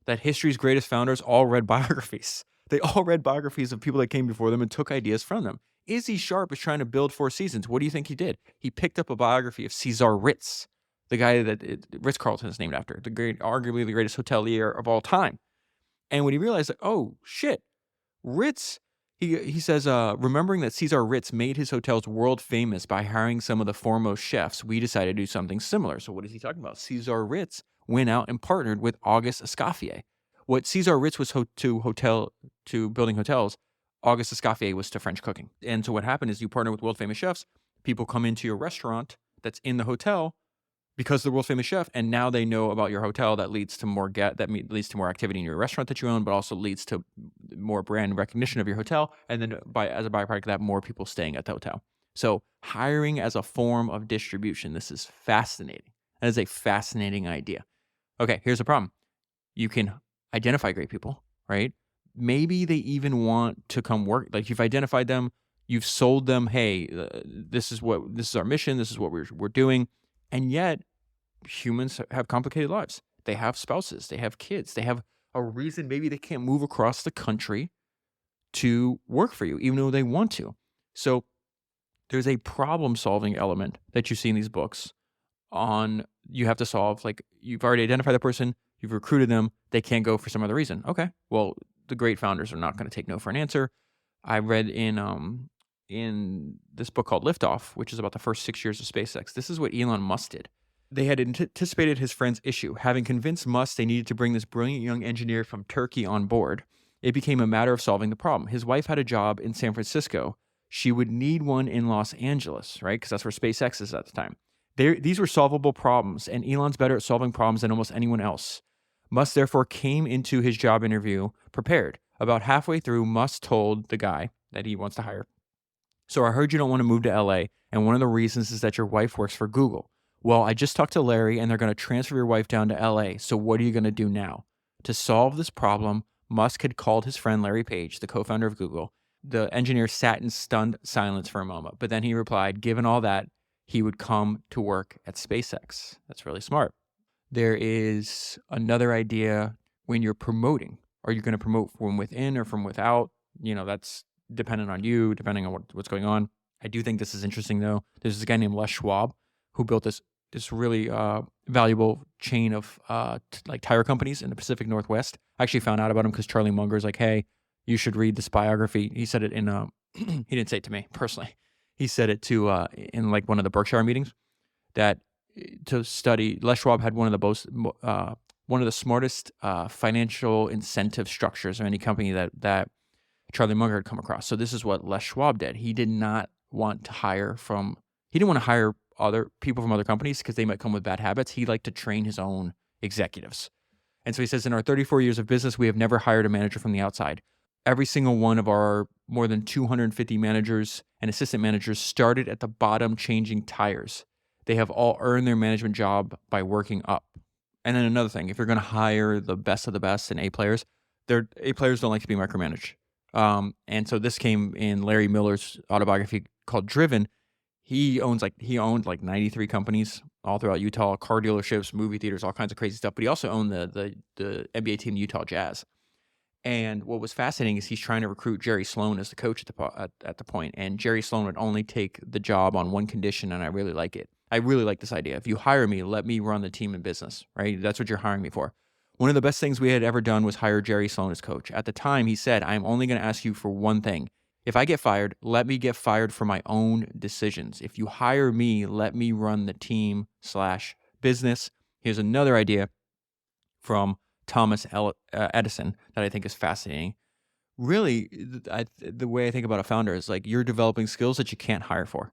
That history's greatest founders all read biographies. They all read biographies of people that came before them and took ideas from them. Izzy Sharp is trying to build Four Seasons. What do you think he did? He picked up a biography of Cesar Ritz, the guy that Ritz-Carlton is named after, arguably the greatest hotelier of all time. And when he realized that, oh, shit, Ritz, he says, remembering that Cesar Ritz made his hotels world famous by hiring some of the foremost chefs, we decided to do something similar. So what is he talking about? Cesar Ritz went out and partnered with Auguste Escoffier. What Cesar Ritz was to building hotels, Auguste Escoffier was to French cooking. And so what happened is you partner with world famous chefs, people come into your restaurant that's in the hotel because they're world famous chef, and now they know about your hotel. That leads to more activity in your restaurant that you own, but also leads to more brand recognition of your hotel. And then as a byproduct of that, more people staying at the hotel. So hiring as a form of distribution. This is fascinating. That is a fascinating idea. Okay, here's the problem. You can identify great people, right? Maybe they even want to come work. Like you've identified them, you've sold them, hey, this is our mission, this is what we're doing. And yet, humans have complicated lives. They have spouses. They have kids. They have a reason maybe they can't move across the country to work for you, even though they want to. So there's a problem-solving element that you see in these books you have to solve. Like you've already identified the person, you've recruited them, they can't go for some other reason. Okay, well, the great founders are not going to take no for an answer. I read in this book called Liftoff, which is about the first 6 years of SpaceX. This is what Elon Musk did. They had anticipated his friend's issue. Having convinced Musk they needed to bring this brilliant young engineer from Turkey on board, it became a matter of solving the problem. His wife had a job in San Francisco. She would need one in Los Angeles, right? Because that's where SpaceX is at the time. These were solvable problems, and Elon's better at solving problems than almost anyone else. Musk therefore came into his job interview prepared. About halfway through, Musk told the guy that he wants to hire, so I heard you don't want to move to LA, and one of the reasons is that your wife works for Google. Well, I just talked to Larry, and they're going to transfer your wife down to LA, so what are you going to do now? To solve this problem, Musk had called his friend Larry Page, the co-founder of Google. The engineer sat in stunned silence for a moment, but then he replied, given all that, he would come to work at SpaceX. That's really smart. There is another idea when you're promoting. Are you going to promote from within or from without? You know, that's dependent on you, depending on what's going on. I do think this is interesting, though. There's this guy named Les Schwab who built this really valuable chain of like tire companies in the Pacific Northwest. I actually found out about him because Charlie Munger's like, hey, you should read this biography. He said it in he didn't say it to me personally. He said it to in like one of the Berkshire meetings that to study. Les Schwab had one of the smartest financial incentive structures of any company that Charlie Munger had come across. So this is what Les Schwab did. He didn't want to hire other people from other companies because they might come with bad habits. He liked to train his own executives. And so he says, in our 34 years of business, we have never hired a manager from the outside. Every single one of our more than 250 managers and assistant managers started at the bottom changing tires. They have all earned their management job by working up. And then another thing, if you're going to hire the best of the best and A players don't like to be micromanaged. And so this came in Larry Miller's autobiography called Driven. He owned like 93 companies all throughout Utah, car dealerships, movie theaters, all kinds of crazy stuff. But he also owned the NBA team, Utah Jazz. And what was fascinating is he's trying to recruit Jerry Sloan as the coach at the point. And Jerry Sloan would only take the job on one condition, and I really like it. I really like this idea. If you hire me, let me run the team and business, right? That's what you're hiring me for. One of the best things we had ever done was hire Jerry Sloan as coach. At the time, he said, I'm only going to ask you for one thing. If I get fired, let me get fired for my own decisions. If you hire me, let me run the team/business. Here's another idea from Thomas Edison that I think is fascinating. Really, the way I think about a founder is like you're developing skills that you can't hire for.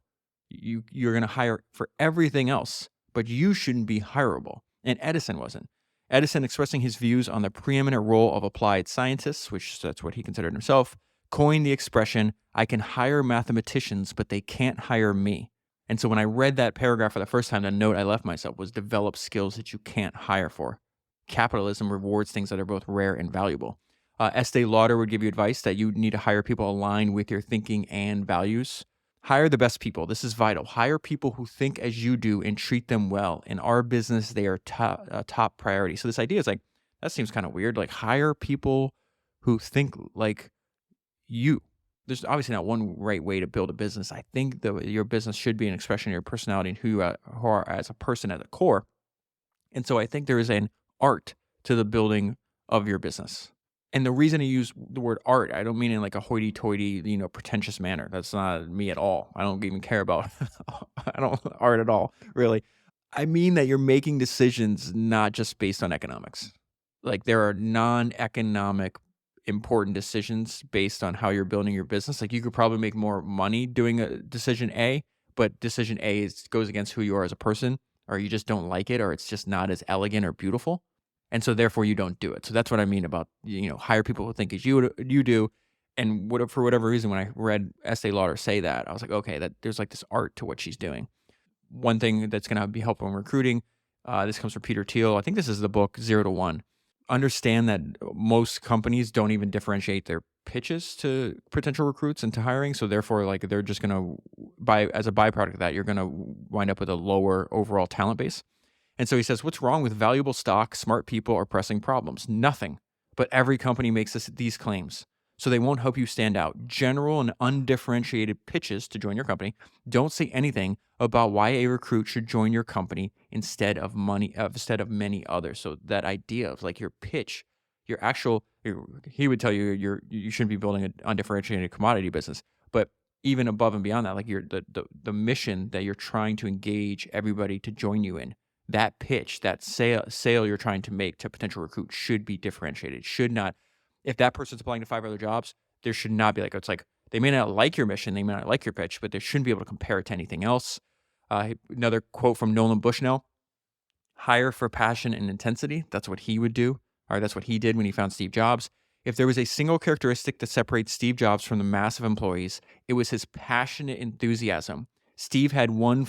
You're going to hire for everything else, but you shouldn't be hireable. And Edison wasn't. Edison, expressing his views on the preeminent role of applied scientists, which that's what he considered himself, coined the expression, I can hire mathematicians, but they can't hire me. And so when I read that paragraph for the first time, the note I left myself was develop skills that you can't hire for. Capitalism rewards things that are both rare and valuable. Estee Lauder would give you advice that you need to hire people aligned with your thinking and values. Hire the best people. This is vital. Hire people who think as you do and treat them well. In our business, they are top priority. So this idea is like, that seems kind of weird. Like hire people who think like you. There's obviously not one right way to build a business. I think that your business should be an expression of your personality and who you are as a person at the core. And so I think there is an art to the building of your business. And the reason I use the word art, I don't mean in like a hoity-toity, pretentious manner. That's not me at all. I don't even care about art at all, really. I mean that you're making decisions not just based on economics. Like there are non-economic important decisions based on how you're building your business. Like you could probably make more money doing a decision A, but decision A goes against who you are as a person, or you just don't like it, or it's just not as elegant or beautiful. And so therefore you don't do it. So that's what I mean about, hire people who think as you do. And for whatever reason, when I read Estee Lauder say that, I was like, okay, that there's like this art to what she's doing. One thing that's going to be helpful in recruiting, this comes from Peter Thiel. I think this is the book 0 to 1. Understand that most companies don't even differentiate their pitches to potential recruits and to hiring. So therefore, like they're just going to, as a byproduct of that, you're going to wind up with a lower overall talent base. And so he says, what's wrong with valuable stock, smart people, or pressing problems? Nothing. But every company makes these claims. So they won't help you stand out. General and undifferentiated pitches to join your company don't say anything about why a recruit should join your company instead of many others. So that idea of like your pitch, he would tell you you shouldn't be building an undifferentiated commodity business. But even above and beyond that, like the mission that you're trying to engage everybody to join you in, that pitch, that sale you're trying to make to potential recruit should be differentiated. Should not, if that person's applying to 5 other jobs, there should not be it's like they may not like your mission, they may not like your pitch, but they shouldn't be able to compare it to anything else. Another quote from Nolan Bushnell: hire for passion and intensity. That's what he would do, or that's what he did when he found Steve Jobs. If there was a single characteristic that separates Steve Jobs from the mass of employees, it was his passionate enthusiasm. Steve had one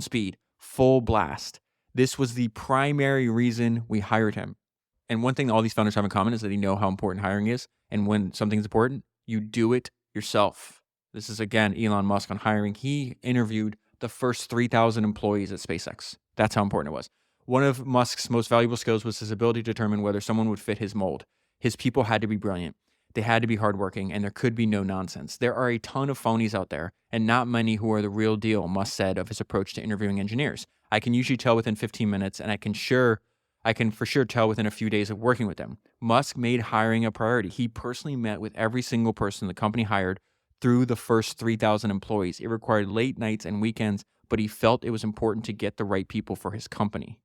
speed, full blast. This was the primary reason we hired him. And one thing that all these founders have in common is that they know how important hiring is. And when something's important, you do it yourself. This is, again, Elon Musk on hiring. He interviewed the first 3,000 employees at SpaceX. That's how important it was. One of Musk's most valuable skills was his ability to determine whether someone would fit his mold. His people had to be brilliant. They had to be hardworking, and there could be no nonsense. There are a ton of phonies out there, and not many who are the real deal, Musk said of his approach to interviewing engineers. I can usually tell within 15 minutes, and I can for sure tell within a few days of working with them. Musk made hiring a priority. He personally met with every single person the company hired through the first 3,000 employees. It required late nights and weekends, but he felt it was important to get the right people for his company.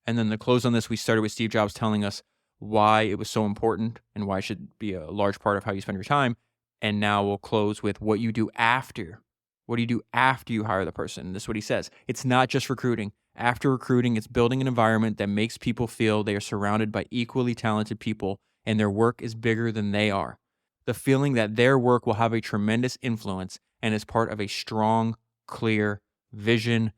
And then to close on this, we started with Steve Jobs telling us why it was so important and why it should be a large part of how you spend your time. And now we'll close with what you do after. What do you do after you hire the person? This is what he says. It's not just recruiting. After recruiting, it's building an environment that makes people feel they are surrounded by equally talented people and their work is bigger than they are. The feeling that their work will have a tremendous influence and is part of a strong, clear vision.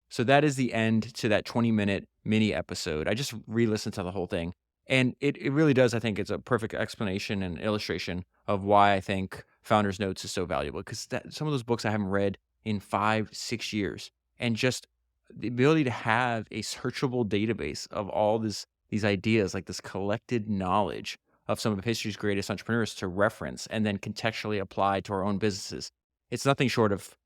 So that is the end to that 20-minute mini episode. I just re-listened to the whole thing. And it really does, I think it's a perfect explanation and illustration of why I think Founder's Notes is so valuable. Because some of those books I haven't read in 5-6 years. And just the ability to have a searchable database of all these ideas, like this collected knowledge of some of history's greatest entrepreneurs to reference and then contextually apply to our own businesses. It's nothing short of,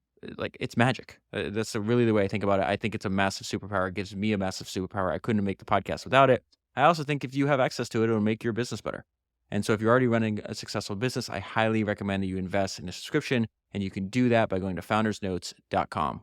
it's magic. That's really the way I think about it. I think it's a massive superpower. It gives me a massive superpower. I couldn't make the podcast without it. I also think if you have access to it, it'll make your business better. And so if you're already running a successful business, I highly recommend that you invest in a subscription. And you can do that by going to foundersnotes.com.